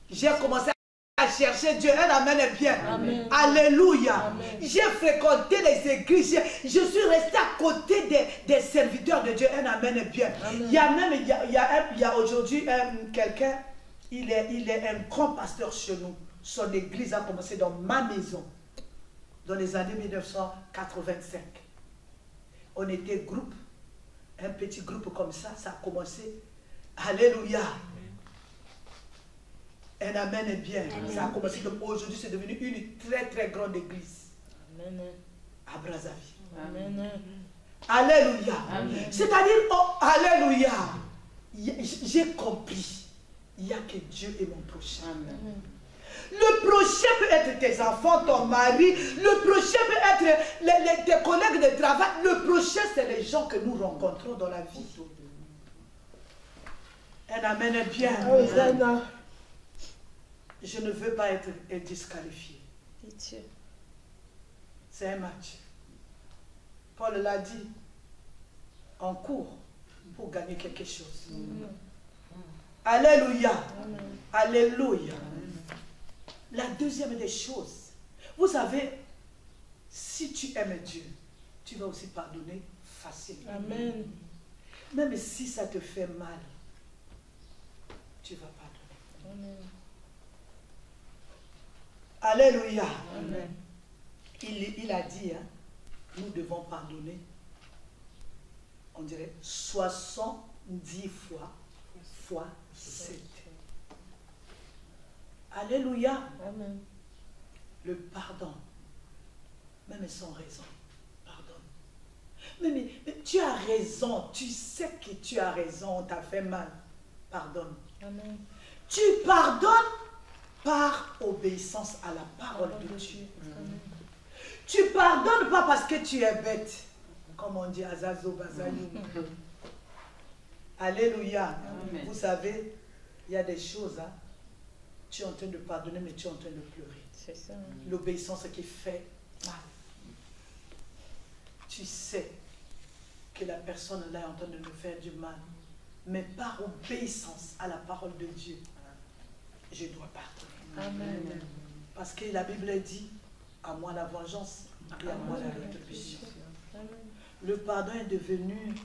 Speaker 3: J'ai commencé à chercher Dieu. Un amen est bien.
Speaker 4: Amen.
Speaker 3: Alléluia.
Speaker 4: Amen.
Speaker 3: J'ai fréquenté les églises. Je suis resté à côté des serviteurs de Dieu. Un amen est bien.
Speaker 4: Amen.
Speaker 3: Il y a même, il y a aujourd'hui quelqu'un, il est un grand pasteur chez nous. Son église a commencé dans ma maison, dans les années 1985. On était groupe, un petit groupe comme ça a commencé. Alléluia. Un amen est bien.
Speaker 4: Amen.
Speaker 3: Ça a commencé. Aujourd'hui, c'est devenu une très très grande église
Speaker 4: Amen.
Speaker 3: à Brazzaville.
Speaker 4: Amen.
Speaker 3: Alléluia.
Speaker 4: Amen.
Speaker 3: C'est-à-dire, oh, alléluia. J'ai compris. Il n'y a que Dieu et mon prochain.
Speaker 4: Amen.
Speaker 3: Le prochain peut être tes enfants, ton mari. Le prochain peut être tes collègues de travail. Le prochain, c'est les gens que nous rencontrons dans la vie. Un amen est bien.
Speaker 4: Amen.
Speaker 3: Je ne veux pas être disqualifié.
Speaker 4: Pitié.
Speaker 3: C'est un match. Paul l'a dit. On court pour gagner quelque chose. Alléluia.
Speaker 4: Amen.
Speaker 3: Alléluia. La deuxième des choses, vous savez, si tu aimes Dieu, tu vas aussi pardonner facilement.
Speaker 4: Amen.
Speaker 3: Même si ça te fait mal, tu vas pardonner.
Speaker 4: Amen.
Speaker 3: Alléluia.
Speaker 4: Amen.
Speaker 3: Il a dit, hein, nous devons pardonner, on dirait 70 fois 7. Alléluia.
Speaker 4: Amen.
Speaker 3: Le pardon, même sans raison, pardonne. Mais tu as raison, tu sais que tu as raison, on t'a fait mal, pardonne.
Speaker 4: Amen.
Speaker 3: Tu pardonnes par obéissance à la parole de Dieu.
Speaker 4: Amen.
Speaker 3: Tu pardonnes pas parce que tu es bête, comme on dit Azazo Bazayou. Alléluia.
Speaker 4: Amen.
Speaker 3: Vous savez, il y a des choses, hein, tu es en train de pardonner, mais tu es en train de pleurer.
Speaker 4: C'est ça.
Speaker 3: L'obéissance qui fait mal. Tu sais que la personne là est en train de nous faire du mal, mais par obéissance à la parole de Dieu, je dois pardonner.
Speaker 4: Amen.
Speaker 3: Parce que la Bible dit, à moi la vengeance et à moi la rétribution.
Speaker 4: Amen.
Speaker 3: Le pardon est devenu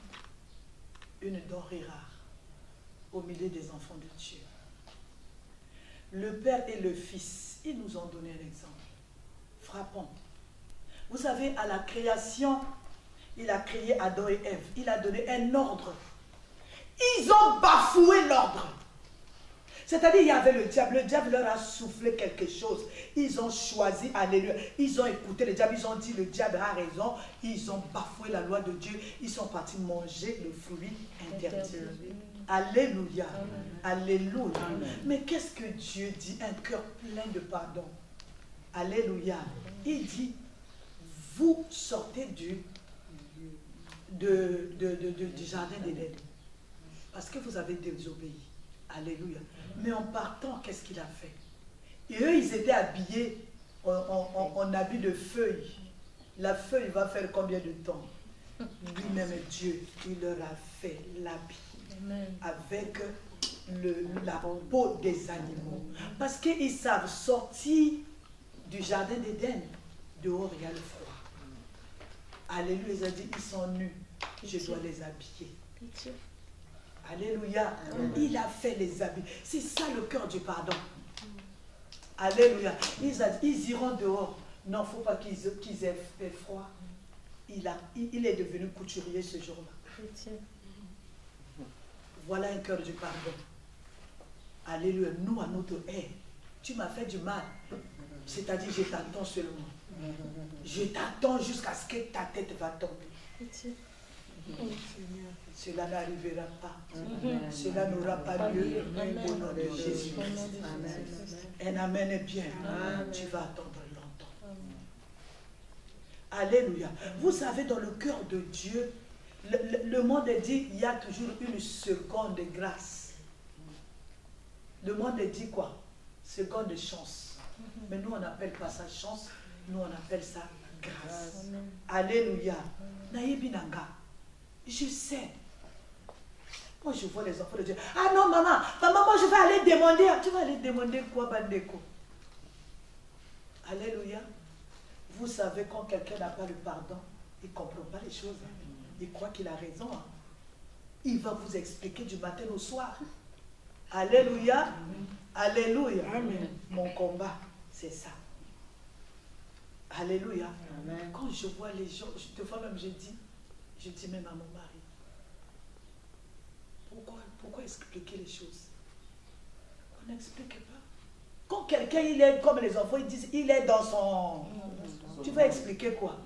Speaker 3: une denrée rare au milieu des enfants de Dieu. Le Père et le Fils, ils nous ont donné un exemple frappant. Vous savez, à la création, il a créé Adam et Ève. Il a donné un ordre. Ils ont bafoué l'ordre. C'est-à-dire, il y avait le diable leur a soufflé quelque chose. Ils ont choisi, alléluia. Ils ont écouté le diable, ils ont dit le diable a raison. Ils ont bafoué la loi de Dieu. Ils sont partis manger le fruit interdit. Alléluia. Alléluia. Mais qu'est-ce que Dieu dit? Un cœur plein de pardon. Alléluia. Il dit, vous sortez du jardin d'Éden. Parce que vous avez désobéi. Alléluia. Mais en partant, qu'est-ce qu'il a fait? Et eux, ils étaient habillés en habit de feuilles. La feuille va faire combien de temps? Lui-même, Dieu, il leur a fait l'habit avec la peau des animaux. Parce qu'ils savent sortir du jardin d'Éden. Dehors, il y a le froid. Alléluia, ils ont dit, ils sont nus. Je dois les habiller. Alléluia. Il a fait les habits. C'est ça le cœur du pardon. Alléluia. Ils iront dehors. Non, il ne faut pas qu'ils aient fait froid. Il est devenu couturier ce jour-là. Voilà un cœur du pardon. Alléluia. Nous, à notre aide, tu m'as fait du mal. C'est-à-dire, je t'attends seulement. Je t'attends jusqu'à ce que ta tête va tomber. Cela n'arrivera pas. Cela n'aura pas lieu au nom de Jésus. Un amen est bien. Tu vas attendre longtemps. Alléluia. Vous savez, dans le cœur de Dieu, le monde dit il y a toujours une seconde grâce. Le monde dit quoi? Seconde chance. Mais nous, on n'appelle pas ça chance. Nous, on appelle ça grâce. Alléluia. Naïbinanga. Je sais. Moi, je vois les enfants de Dieu. Ah non, maman, moi, je vais aller demander. Tu vas aller demander quoi, Bandeko? Alléluia. Vous savez, quand quelqu'un n'a pas le pardon, il ne comprend pas les choses. Il croit qu'il a raison. Il va vous expliquer du matin au soir. Alléluia. Alléluia. Amen. Mon combat, c'est ça. Alléluia. Amen. Quand je vois les gens, des fois même je dis même à mon mari, pourquoi expliquer les choses? On n'explique pas. Quand quelqu'un, il est comme les enfants, ils disent, il est dans son... Tu vas expliquer quoi?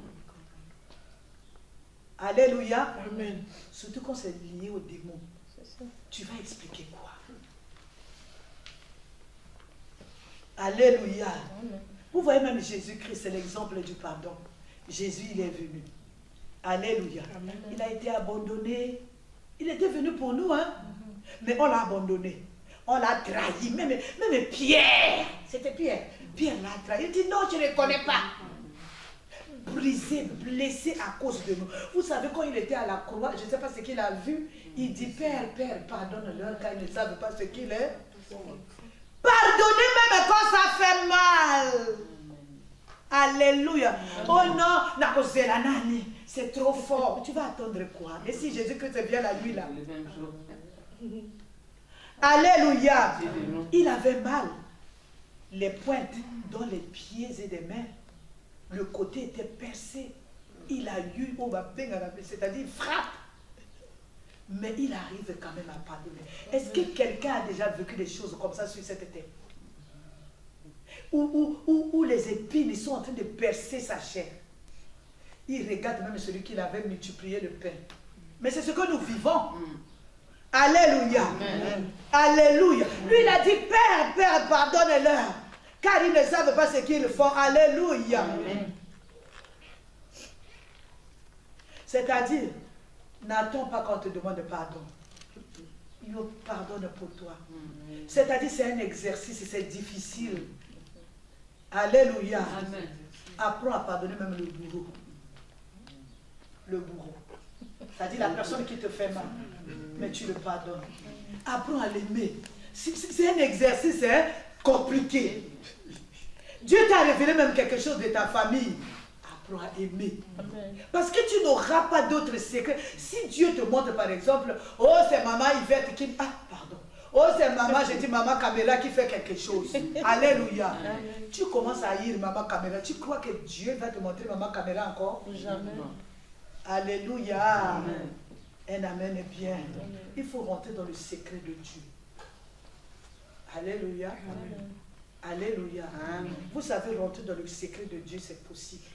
Speaker 3: Alléluia. Amen. Surtout quand c'est lié au démon. Tu vas expliquer quoi? Alléluia. Amen. Vous voyez même Jésus-Christ, c'est l'exemple du pardon. Jésus, il est venu. Alléluia. Amen. Il a été abandonné. Il était venu pour nous, hein? Mais on l'a abandonné. On l'a trahi. Même Pierre, c'était Pierre. Pierre l'a trahi. Il dit non, je ne le connais pas. Brisé, blessé à cause de nous. Vous savez, quand il était à la croix, je ne sais pas ce qu'il a vu. Il dit, Père, pardonne-leur car ils ne savent pas ce qu'il est. Pardonnez même quand ça fait mal. Alléluia. Oh non, c'est trop fort. Tu vas attendre quoi? Et si Jésus-Christ vient la nuit là? Alléluia. Il avait mal. les pointes dans les pieds et des mains, le côté était percé. Il a eu, c'est-à-dire il frappe. Mais il arrive quand même à pardonner. Est-ce que quelqu'un a déjà vécu des choses comme ça sur cette terre? Où les épines sont en train de percer sa chair. Il regarde même celui qui avait multiplié le pain. Mais c'est ce que nous vivons. Alléluia. Amen. Alléluia. Lui, il a dit, Père, Père, pardonne-leur, car ils ne savent pas ce qu'ils font. Alléluia. Amen. C'est-à-dire, n'attends pas qu'on te demande pardon. Il pardonne pour toi. C'est-à-dire, c'est un exercice, c'est difficile. Alléluia. Amen. Apprends à pardonner même le bourreau. Le bourreau. C'est-à-dire la personne qui te fait mal. Mais tu le pardonnes. Apprends à l'aimer. C'est un exercice compliqué. Dieu t'a révélé même quelque chose de ta famille. Apprends à aimer. Amen. Parce que tu n'auras pas d'autres secrets. Si Dieu te montre par exemple, oh c'est maman Yvette qui... Ah, pardon. Oh c'est maman, je dis maman Caméra qui fait quelque chose. Alléluia. Amen. Tu commences à haïr maman Caméra. Tu crois que Dieu va te montrer maman Caméra encore? Jamais. Alléluia. Amen. Un amen est bien. Amen. Il faut rentrer dans le secret de Dieu. Alléluia. Amen. Alléluia. Amen. Vous savez, rentrer dans le secret de Dieu, c'est possible.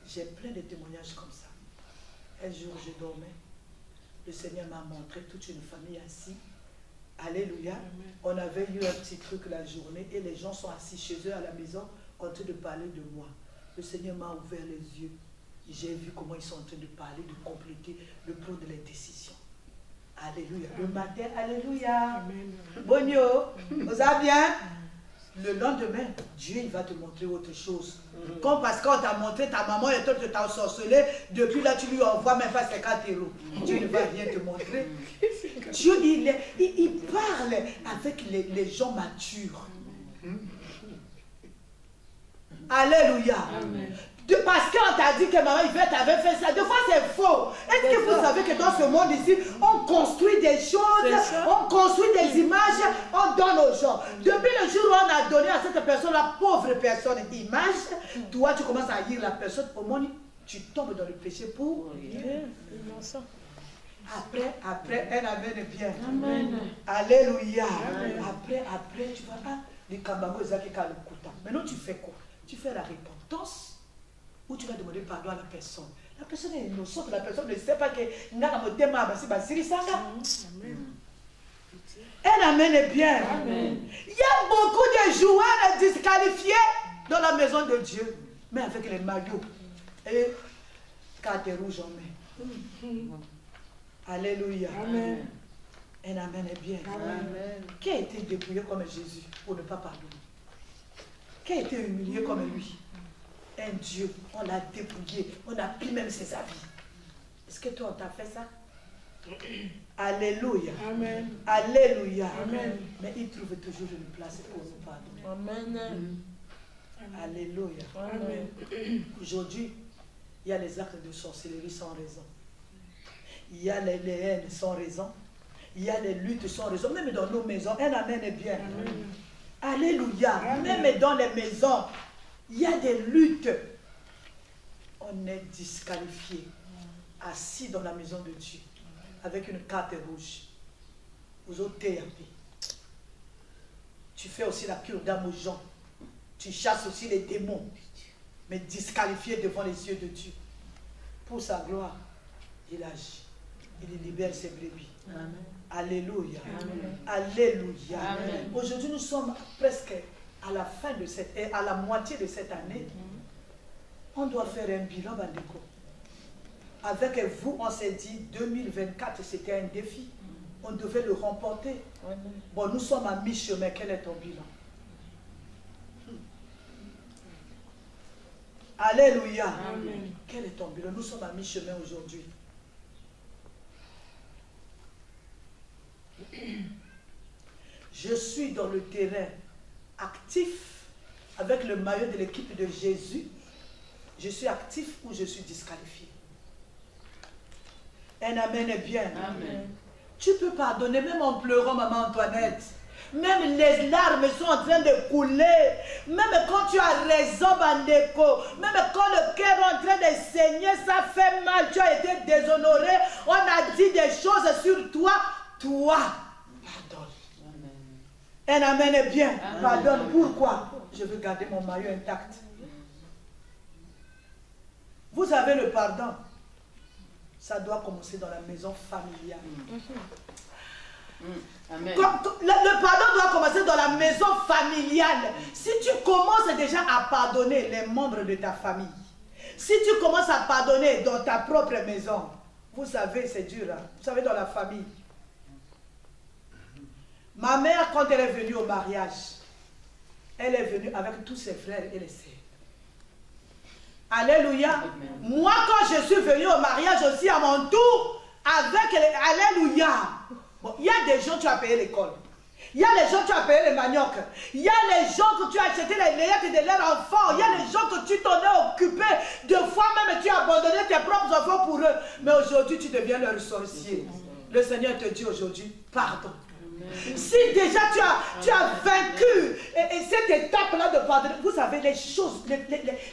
Speaker 3: J'ai plein de témoignages comme ça. Un jour, je dormais. Le Seigneur m'a montré toute une famille assise. Alléluia. Amen. On avait eu un petit truc la journée et les gens sont assis chez eux à la maison en train de parler de moi. Le Seigneur m'a ouvert les yeux. J'ai vu comment ils sont en train de parler, de compléter le plan de les décisions. Alléluia. Le matin, alléluia. Bonio, vous allez bien? Le lendemain, Dieu il va te montrer autre chose. Comme parce qu'on t'a montré ta maman et toi tu t'as ensorcelé, depuis là tu lui envoies même pas 50 €. Dieu ne va rien te montrer. Dieu il parle avec les gens matures. Alléluia. Amen. Parce qu'on t'a dit que maman Yvette avait fait ça. Des fois c'est faux. Est-ce que vous savez que dans ce monde ici, on construit des choses, on construit des images, on donne aux gens. Depuis le jour où on a donné à cette personne, la pauvre personne, image, toi tu commences à haïr la personne, au moins tu tombes dans le péché pour rien. Après, un amen est bien. Amen. Alléluia. Amen. Après, tu vas, les Kambango, maintenant tu fais quoi? Tu fais la repentance. Ou tu vas demander pardon à la personne. La personne est innocente, la personne ne sait pas que un amen est bien. Amen. Il y a beaucoup de joueurs disqualifiés dans la maison de Dieu, mais avec les maillots et cartes rouges en main. Alléluia. Amen. Un amen est bien. Amen. Qui a été dépouillé comme Jésus pour ne pas pardonner? Qui a été humilié comme lui? Un Dieu, on l'a dépouillé, on a pris même ses habits. Est-ce que toi on t'a fait ça? Alléluia. Amen. Alléluia. Amen. Mais il trouve toujours une place pour nous pardonner. Amen. Alléluia. Amen. Aujourd'hui, il y a les actes de sorcellerie sans raison. Il y a les haines sans raison. Il y a les luttes sans raison. Même dans nos maisons, un amen est bien. Amen. Alléluia. Amen. Même dans les maisons, il y a des luttes. On est disqualifié, assis dans la maison de Dieu, avec une carte rouge. Vous autres, tu fais aussi la cure d'âme aux gens. Tu chasses aussi les démons, mais disqualifié devant les yeux de Dieu. Pour sa gloire, il agit. Il libère ses brebis. Amen. Alléluia. Amen. Alléluia. Aujourd'hui, nous sommes presque à la fin de à la moitié de cette année. On doit faire un bilan, Bandeko. Avec vous, on s'est dit 2024, c'était un défi. On devait le remporter. Bon, nous sommes à mi-chemin. Quel est ton bilan? Alléluia. Amen. Quel est ton bilan? Nous sommes à mi-chemin aujourd'hui. Je suis dans le terrain actif avec le maillot de l'équipe de Jésus. Je suis actif ou je suis disqualifié? Un amen est bien. Amen. Tu peux pardonner même en pleurant, maman Antoinette. Même les larmes sont en train de couler. Même quand tu as raison, Bandeko. Même quand le cœur est en train de saigner, ça fait mal. Tu as été déshonoré. On a dit des choses sur toi. Toi, pardonne. Un amen est bien. Amen. Pardonne. Pourquoi? Je veux garder mon maillot intact. Vous avez le pardon. Ça doit commencer dans la maison familiale. Amen. Le pardon doit commencer dans la maison familiale. Si tu commences déjà à pardonner les membres de ta famille, si tu commences à pardonner dans ta propre maison, vous savez, c'est dur. Hein? Vous savez, dans la famille. Ma mère, quand elle est venue au mariage, elle est venue avec tous ses frères et les sœurs. Alléluia. Moi, quand je suis venue au mariage aussi à mon tour, avec les... Alléluia. Bon, il y a des gens tu as payé l'école. Il y a les gens tu as payé les maniocs. Il y a les gens que tu as acheté les layettes de leurs enfants. Il y a les gens que tu t'en es occupé. Deux fois même tu as abandonné tes propres enfants pour eux. Mais aujourd'hui tu deviens leur sorcier. Le Seigneur te dit aujourd'hui, pardon. Si déjà tu as vaincu et cette étape-là de pardonner, vous savez, les choses,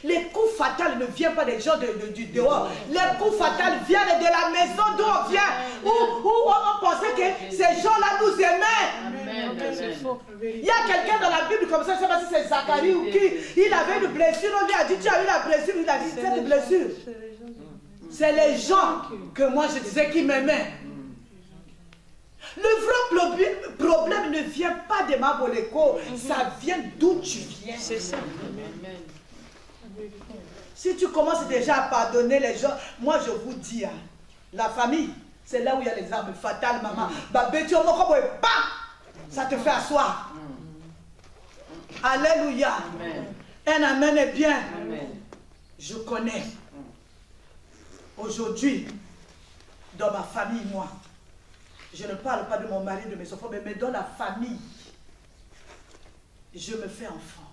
Speaker 3: les coups fatals ne viennent pas des gens du dehors. Les coups fatals viennent de la maison d'où on vient, où on pensait que ces gens-là nous aimaient. Il y a quelqu'un dans la Bible comme ça, je ne sais pas si c'est Zacharie ou qui, il avait une blessure, on lui a dit, tu as eu la blessure, il a dit, cette blessure, c'est les gens que moi je disais qui m'aimaient. Le vrai problème ne vient pas de Maboleko, ça vient d'où tu viens. C'est ça. Si tu commences déjà à pardonner les gens, moi je vous dis, hein, la famille, c'est là où il y a les armes fatales, maman. Ça te fait asseoir. Alléluia. Un amen est bien. Je connais. Aujourd'hui, dans ma famille, moi, je ne parle pas de mon mari, de mes enfants, mais dans la famille, je me fais enfant.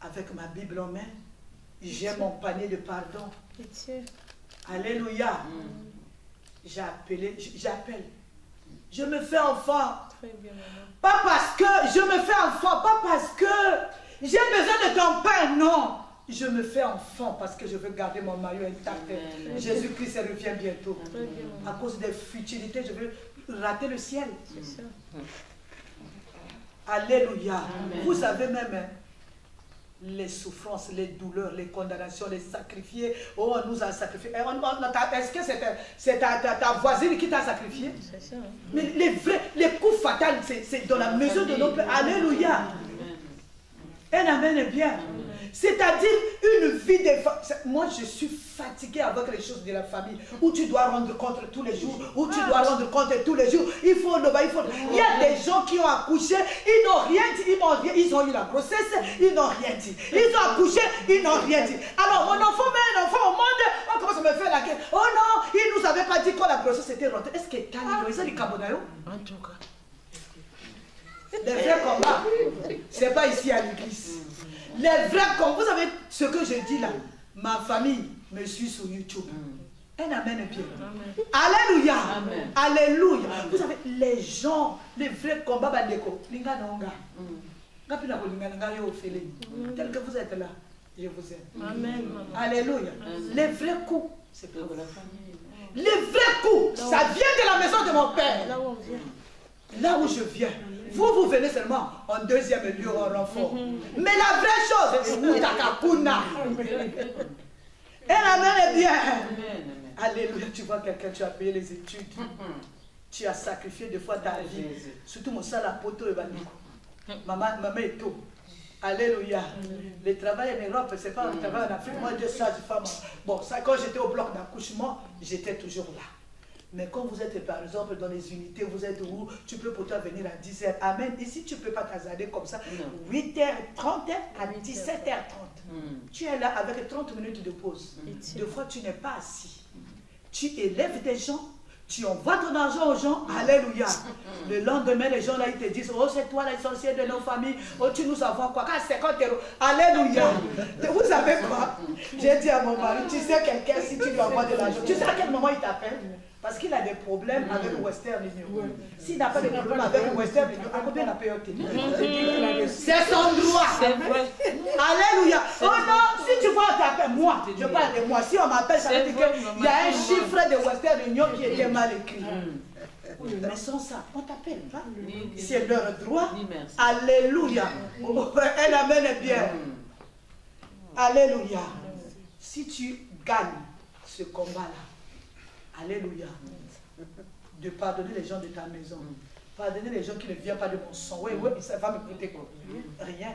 Speaker 3: Avec ma Bible en main, j'ai mon panier de pardon. Alléluia. J'appelle. Je me fais enfant. Pas parce que je me fais enfant, pas parce que j'ai besoin de ton pain, non. Je me fais enfant parce que je veux garder mon maillot intact. Jésus-Christ revient bientôt. À cause des futilités, je veux rater le ciel. Alléluia. Amen. Vous savez même, hein, les souffrances, les douleurs, les condamnations, les sacrifiés. Oh, on nous a sacrifiés. Est-ce que c'est ta voisine qui t'a sacrifié? C'est ça. Mais les coups fatals, c'est dans la mesure de nos pères. Alléluia. Un amen est bien. C'est-à-dire une vie de... Moi, je suis fatiguée avec les choses de la famille, où tu dois rendre compte tous les jours, où tu dois rendre compte tous les jours. Il y a des gens qui ont accouché, ils n'ont rien dit, ils ont eu la grossesse, ils n'ont rien dit. Ils ont accouché, ils n'ont rien dit. Alors, mon enfant met un enfant au monde, on commence à me faire la guerre. Oh non, ils ne nous avaient pas dit quand la grossesse était rentrée. Est-ce que tu as dit Kabonayo? En tout cas. Les vrais combats, ce n'est pas ici à l'église. Les vrais combats, vous savez ce que je dis là, ma famille me suit sur YouTube. Un amen est bien. Alléluia. Amen. Alléluia. Amen. Vous savez, les gens, les vrais combats, linga nonga. Tel que vous êtes là, je vous aime. Amen. Alléluia. Amen. Les vrais coups, c'est pour la famille. Les vrais coups, ça vient de la maison de mon père. Là où on vient. Là où je viens. Vous venez seulement en deuxième lieu en renfort. Mais la vraie chose, c'est Utakapuna. Et la mère est bien. Alléluia, tu vois quelqu'un, tu as payé les études. Tu as sacrifié deux fois ta vie. Surtout mon sale poto et bani. Maman est tout. Alléluia. Le travail en Europe, ce n'est pas un travail en Afrique. Moi, Dieu sage-femme. Bon, ça, quand j'étais au bloc d'accouchement, j'étais toujours là. Mais quand vous êtes par exemple dans les unités, vous êtes où tu peux pourtant venir à 10h. Amen. Ici, tu ne peux pas t'azader comme ça. 8h30 à 17h30. Tu es là avec 30 minutes de pause. Deux fois, tu n'es pas assis. Tu élèves des gens. Tu envoies ton argent aux gens. Alléluia. Le lendemain, les gens là, ils te disent, oh, c'est toi l'essentiel de nos familles. Oh, tu nous envoies quoi? 50 €. Alléluia. Vous savez quoi? J'ai dit à mon mari, tu sais quelqu'un, si tu lui envoies de l'argent, tu sais à quel moment il t'appelle? Parce qu'il a des problèmes avec Western Union. S'il n'a pas de problème avec Western Union, à combien il a payé au téléphone? C'est son droit.
Speaker 4: C'est vrai.
Speaker 3: Alléluia. Oh non, si tu vois, on t'appelle moi. Je parle de moi. Si on m'appelle, ça veut dire qu'il y a un chiffre de Western Union qui était mal écrit. Mais sans ça, on t'appelle pas. C'est leur droit. Alléluia. Elle amène bien. Alléluia. Si tu gagnes ce combat-là, alléluia, de pardonner les gens de ta maison, pardonner les gens qui ne viennent pas de mon sang. Oui, oui, ça va me coûter quoi? Rien.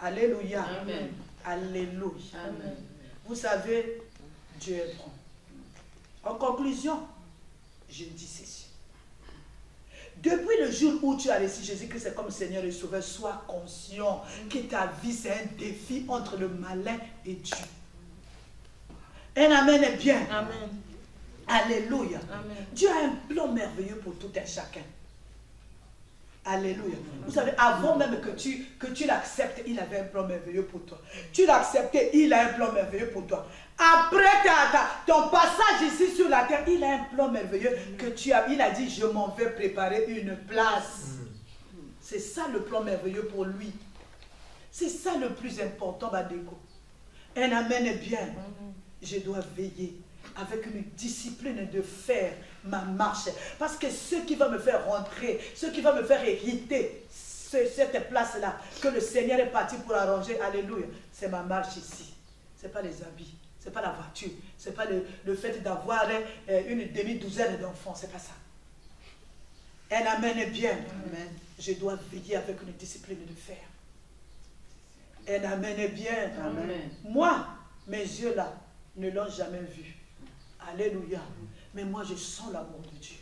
Speaker 3: Alléluia.
Speaker 5: Amen.
Speaker 3: Alléluia.
Speaker 5: Amen.
Speaker 3: Vous savez, Dieu est bon. En conclusion, je dis ceci. Depuis le jour où tu as reçu Jésus-Christ comme Seigneur et Sauveur, sois conscient que ta vie c'est un défi entre le malin et Dieu. Un amen est bien.
Speaker 4: Amen.
Speaker 3: Alléluia.
Speaker 4: Amen.
Speaker 3: Dieu a un plan merveilleux pour tout un chacun. Alléluia. Vous savez, avant même que tu l'acceptes, il avait un plan merveilleux pour toi. Tu l'as accepté, il a un plan merveilleux pour toi. Après ton passage ici sur la terre, il a un plan merveilleux que tu as. Il a dit, je m'en vais préparer une place. C'est ça le plan merveilleux pour lui. C'est ça le plus important, Badeko. Un amen est bien. Je dois veiller avec une discipline de faire ma marche. Parce que ce qui va me faire rentrer, ce qui va me faire hériter cette place-là, que le Seigneur est parti pour arranger, alléluia, c'est ma marche ici. Ce n'est pas les habits, ce n'est pas la voiture, ce n'est pas le fait d'avoir une demi-douzaine d'enfants, ce n'est pas ça. Un amen est bien. Amen. Je dois veiller avec une discipline de faire. Un amen est bien.
Speaker 5: Amen.
Speaker 3: Moi, mes yeux là ne l'ont jamais vu. Alléluia. Mais moi, je sens l'amour de Dieu.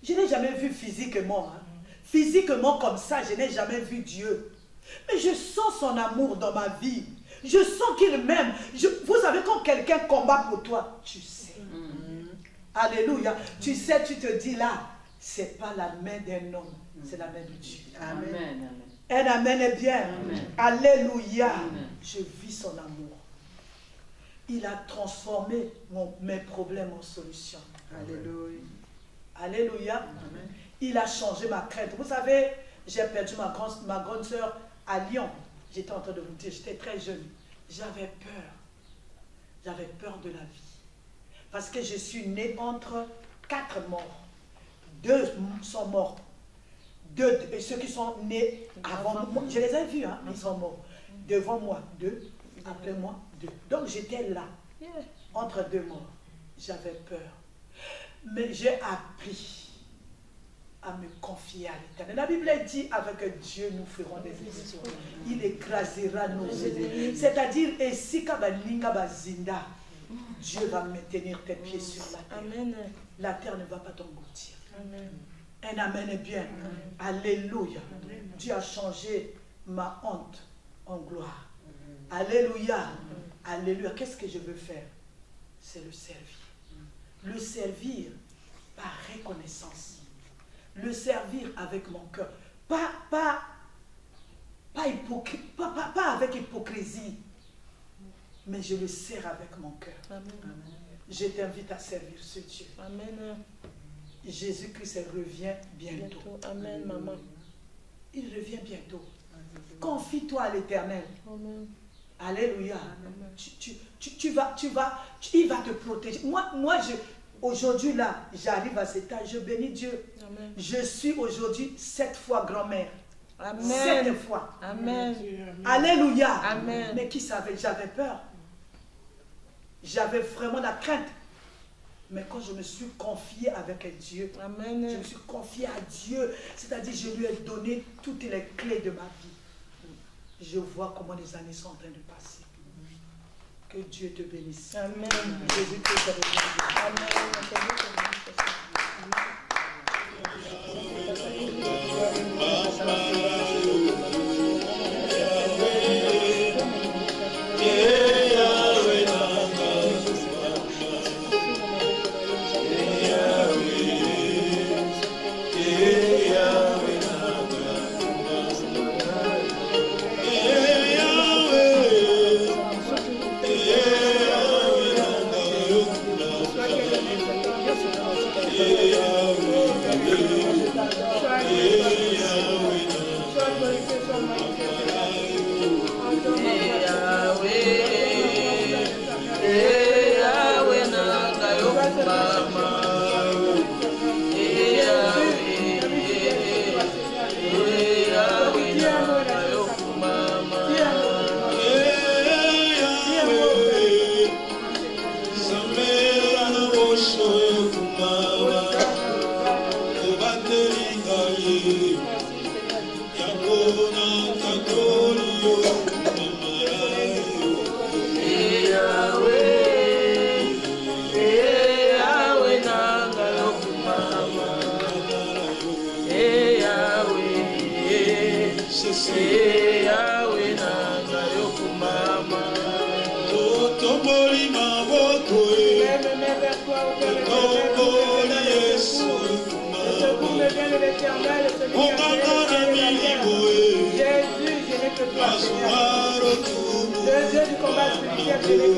Speaker 3: Je n'ai jamais vu physiquement. Hein. Physiquement comme ça, je n'ai jamais vu Dieu. Mais je sens son amour dans ma vie. Je sens qu'il m'aime. Vous savez, quand quelqu'un combat pour toi, tu sais. Alléluia. Tu sais, tu te dis là, c'est pas la main d'un homme, c'est la main de Dieu.
Speaker 5: Amen. Amen.
Speaker 3: Un amen est bien.
Speaker 5: Amen.
Speaker 3: Alléluia.
Speaker 5: Amen.
Speaker 3: Je vis son amour. Il a transformé mes problèmes en solutions. Alléluia. Alléluia. Amen. Il a changé ma crainte. Vous savez, j'ai perdu ma grande soeur à Lyon. J'étais en train de vous dire, j'étais très jeune. J'avais peur. J'avais peur de la vie. Parce que je suis née entre 4 morts. 2 sont morts. 2, et ceux qui sont nés avant moi, je les ai vus, hein, ils sont morts. Devant moi, 2, après moi, 2. Donc j'étais là, entre 2 morts. J'avais peur. Mais j'ai appris à me confier à l'Éternel. La Bible dit, avec Dieu, nous ferons des exploits. Il écrasera nos ennemis. C'est-à-dire, et si Kabalinga Bazinda, Dieu va maintenir tes pieds sur la terre.
Speaker 4: Amen.
Speaker 3: La terre ne va pas t'engloutir.
Speaker 4: Amen.
Speaker 3: Un amen est bien. Amen. Alléluia. Amen. Dieu a changé ma honte en gloire. Alléluia. Alléluia. Qu'est-ce que je veux faire? C'est le servir. Le servir par reconnaissance. Le servir avec mon cœur. Pas avec hypocrisie. Mais je le sers avec mon cœur.
Speaker 4: Amen.
Speaker 3: Je t'invite à servir ce Dieu.
Speaker 4: Amen.
Speaker 3: Jésus-Christ revient bientôt.
Speaker 4: Amen, maman.
Speaker 3: Il revient bientôt. Confie-toi à l'Éternel.
Speaker 4: Amen.
Speaker 3: Alléluia. Il va te protéger. Moi aujourd'hui là, j'arrive à cet âge, je bénis Dieu.
Speaker 4: Amen.
Speaker 3: Je suis aujourd'hui 7 fois grand-mère.
Speaker 4: Amen.
Speaker 3: 7 fois.
Speaker 4: Amen.
Speaker 3: Alléluia.
Speaker 4: Amen.
Speaker 3: Mais qui savait? J'avais peur. J'avais vraiment la crainte. Mais quand je me suis confiée avec Dieu,
Speaker 4: Amen.
Speaker 3: je me suis confiée à Dieu, c'est-à-dire je lui ai donné toutes les clés de ma vie. Je vois comment les années sont en train de passer. Que Dieu te bénisse.
Speaker 4: Amen.
Speaker 3: Jésus-Christ te bénisse.
Speaker 1: Le Dieu du combat spirituel, je n'ai que toi,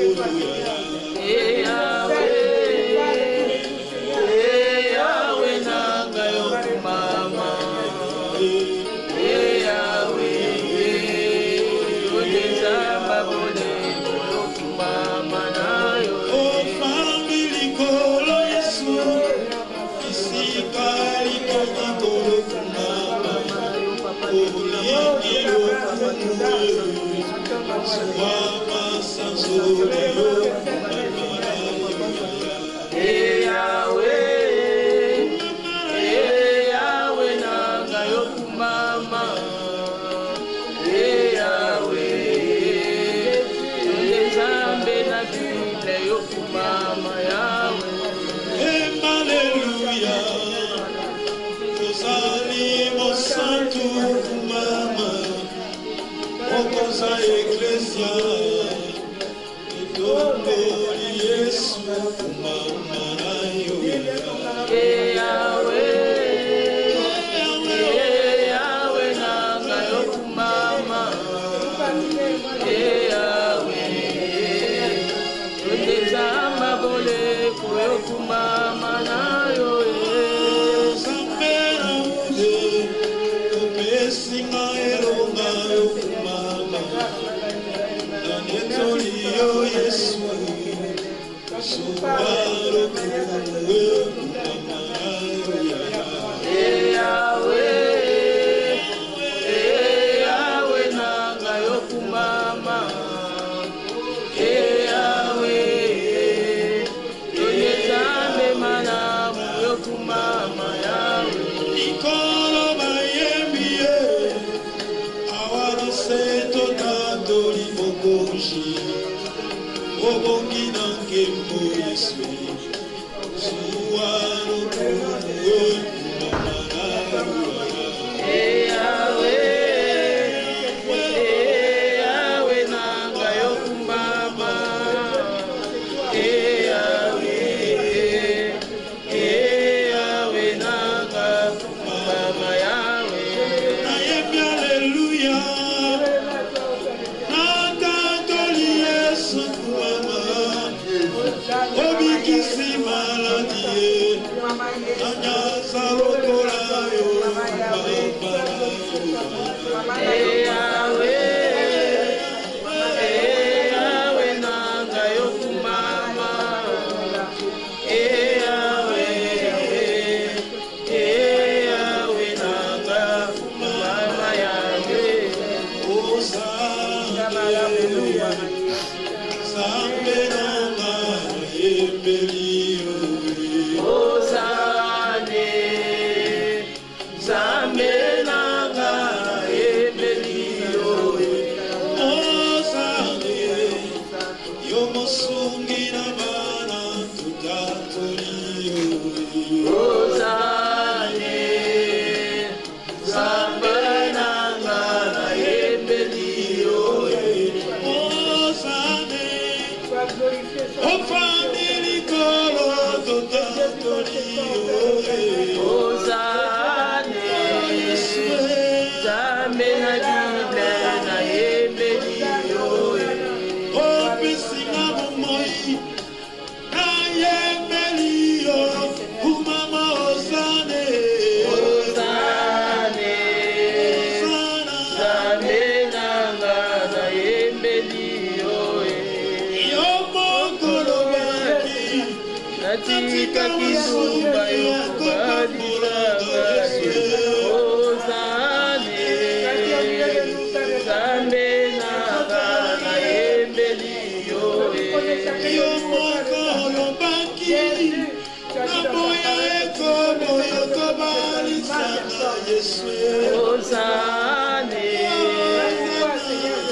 Speaker 5: Ozane,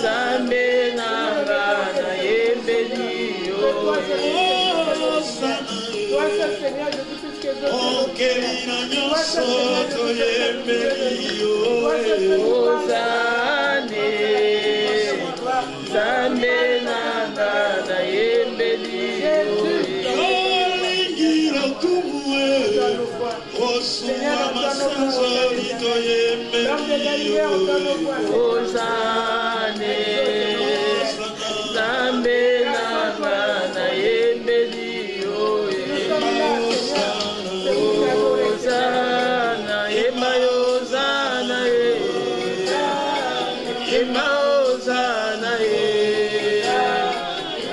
Speaker 5: Zambe nanga na yembeli yo.
Speaker 1: Toi seul Seigneur, je dis tout ce que je veux.
Speaker 5: Ozane, Zambe nanga na yembeli yo. Ozane, Zambe nanga na yembeli yo. Ozana, ema Ozana, ema Ozana,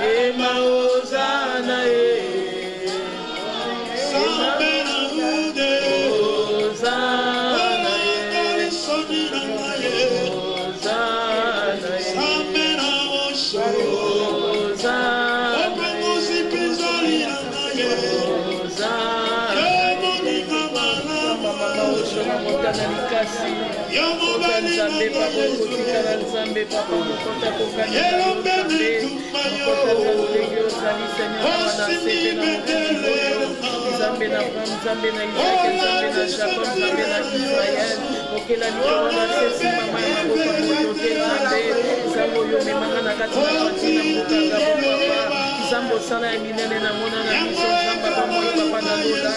Speaker 5: ema Ozana, Nzambe papa kotikala Nzambe papa mokota kokani Nzambe mokota Nzambe ozali Seigneur na sete na Nzambe na Abraham Nzambe na Isaac Nzambe na Jacob Nzambe na Israël okela likolo na sesi mama ya maboko motoke Nzambe Nzambe oyo memanga na kati na matina mokanga papa Nzambe osala ya minene na mona na biso Nzambe bamoyo papa na lola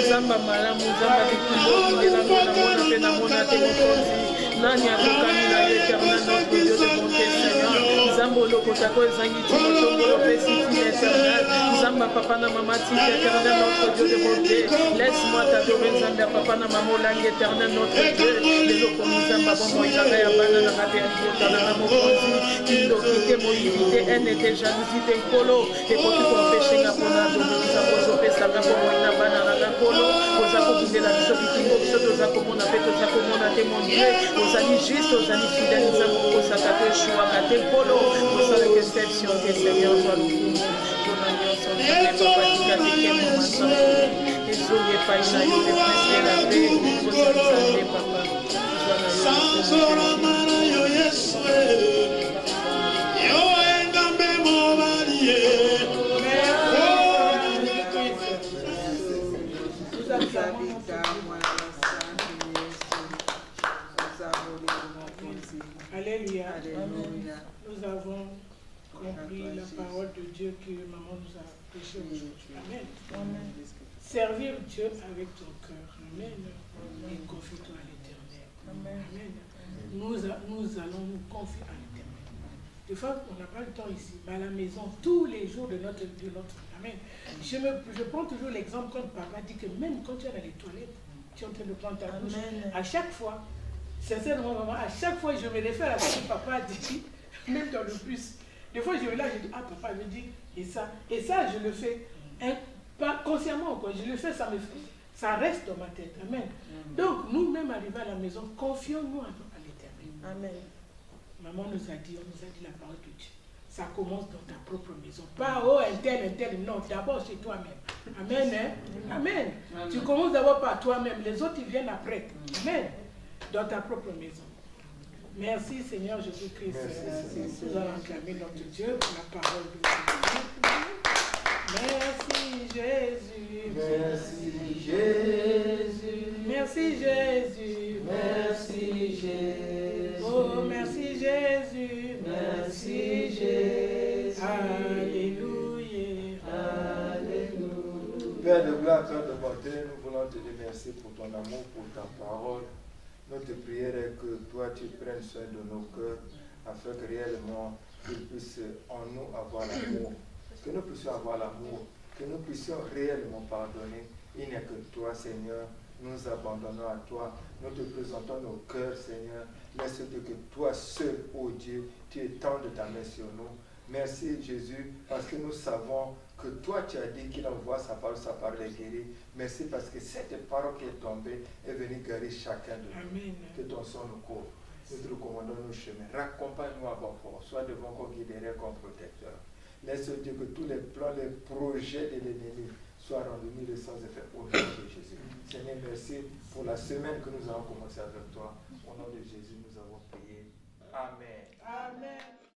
Speaker 5: Nzambe malamu Nzambe likolo ndela na mona pe na mona te mokonzi nani akokani na ye éternel notre Dieu de bonté Seigneur Nzambe olokotako ezangi timotongolo pe siti éternel Nzambe papa na mama tiki éternel notre Dieu de bonté laisse-moi t'adorer Nzambe papa na mama olangi éternel notre Dieu leloko Nzambe bombo ilanga ya bana na kati ya libotana na mokonzi kindokite moyibite ene te jalousie te nkolo ekoki kompeshenga mpona adorer Nzambe ozopesanga bombo ina bana na nkolo oza kobundela biso bikingo biso toza komona pe toza komona te mon Dieu ozali juste ozali fidèle Nzambe okosaka te eshuwaka te nkolo osalaka exception te Seigneur zwa lokumu mpona nyonso Nzambe papa tika tekemo masolo ezongi epai na yo epesela pe kozali Nzambe papa zwa na yo
Speaker 1: Alléluia. Nous avons compris la parole de Dieu que maman nous a prêchée aujourd'hui. Amen. Servir Dieu avec ton cœur. Amen. Et confie-toi à l'Éternel. Amen. Nous allons nous confier à l'Éternel. Des fois, on n'a pas le temps ici, mais à la maison, tous les jours de notre Amen. Je prends toujours l'exemple quand papa dit que même quand tu es dans les toilettes, tu es en train de prendre ta bouche. À chaque fois, sincèrement, maman, à chaque fois, je me réfère à ce que papa a dit, même dans le bus. Des fois, je vais là, je dis, ah, papa me dit, et ça, je le fais, hein, pas consciemment, quoi. Je le fais, ça reste dans ma tête. Amen. Donc, nous-mêmes, arrivés à la maison, confions-nous à l'Éternel. Amen. Maman nous a dit, la parole de Dieu. Ça commence dans ta propre maison. Pas, oh, un tel, non, d'abord chez toi-même. Amen, hein? Amen. Amen. Tu commences d'abord par toi-même, les autres, ils viennent après. Amen. Dans ta propre maison. Merci Seigneur Jésus-Christ. Nous allons acclamer notre Dieu pour la parole de Dieu. Merci Jésus. Merci Jésus. Merci Jésus. Oh, merci Jésus. Merci Jésus. Alléluia. Alléluia.
Speaker 6: Père de gloire, Père de bonté, nous voulons te remercier pour ton amour, pour ta parole. Notre prière est que toi tu prennes soin de nos cœurs afin que réellement tu puisses en nous avoir l'amour. Que nous puissions avoir l'amour, que nous puissions réellement pardonner. Il n'y a que toi, Seigneur. Nous abandonnons à toi. Nous te présentons nos cœurs, Seigneur. Laisse-te que toi seul, ô Dieu, tu étendes ta main sur nous. Merci Jésus, parce que nous savons que toi tu as dit qu'il envoie sa parole est guérie. Merci parce que cette parole qui est tombée est venue guérir chacun de nous. Amen. Que ton sang nous couvre. Nous te recommandons nos chemins. Raccompagne-nous à bon port. Sois devant comme guide et comme protecteur. Laisse Dieu que tous les plans, les projets de l'ennemi soit rendu mille et sans effet au nom de Jésus. Seigneur, merci pour la semaine que nous avons commencé avec toi. Au nom de Jésus, nous avons prié. Amen.
Speaker 3: Amen.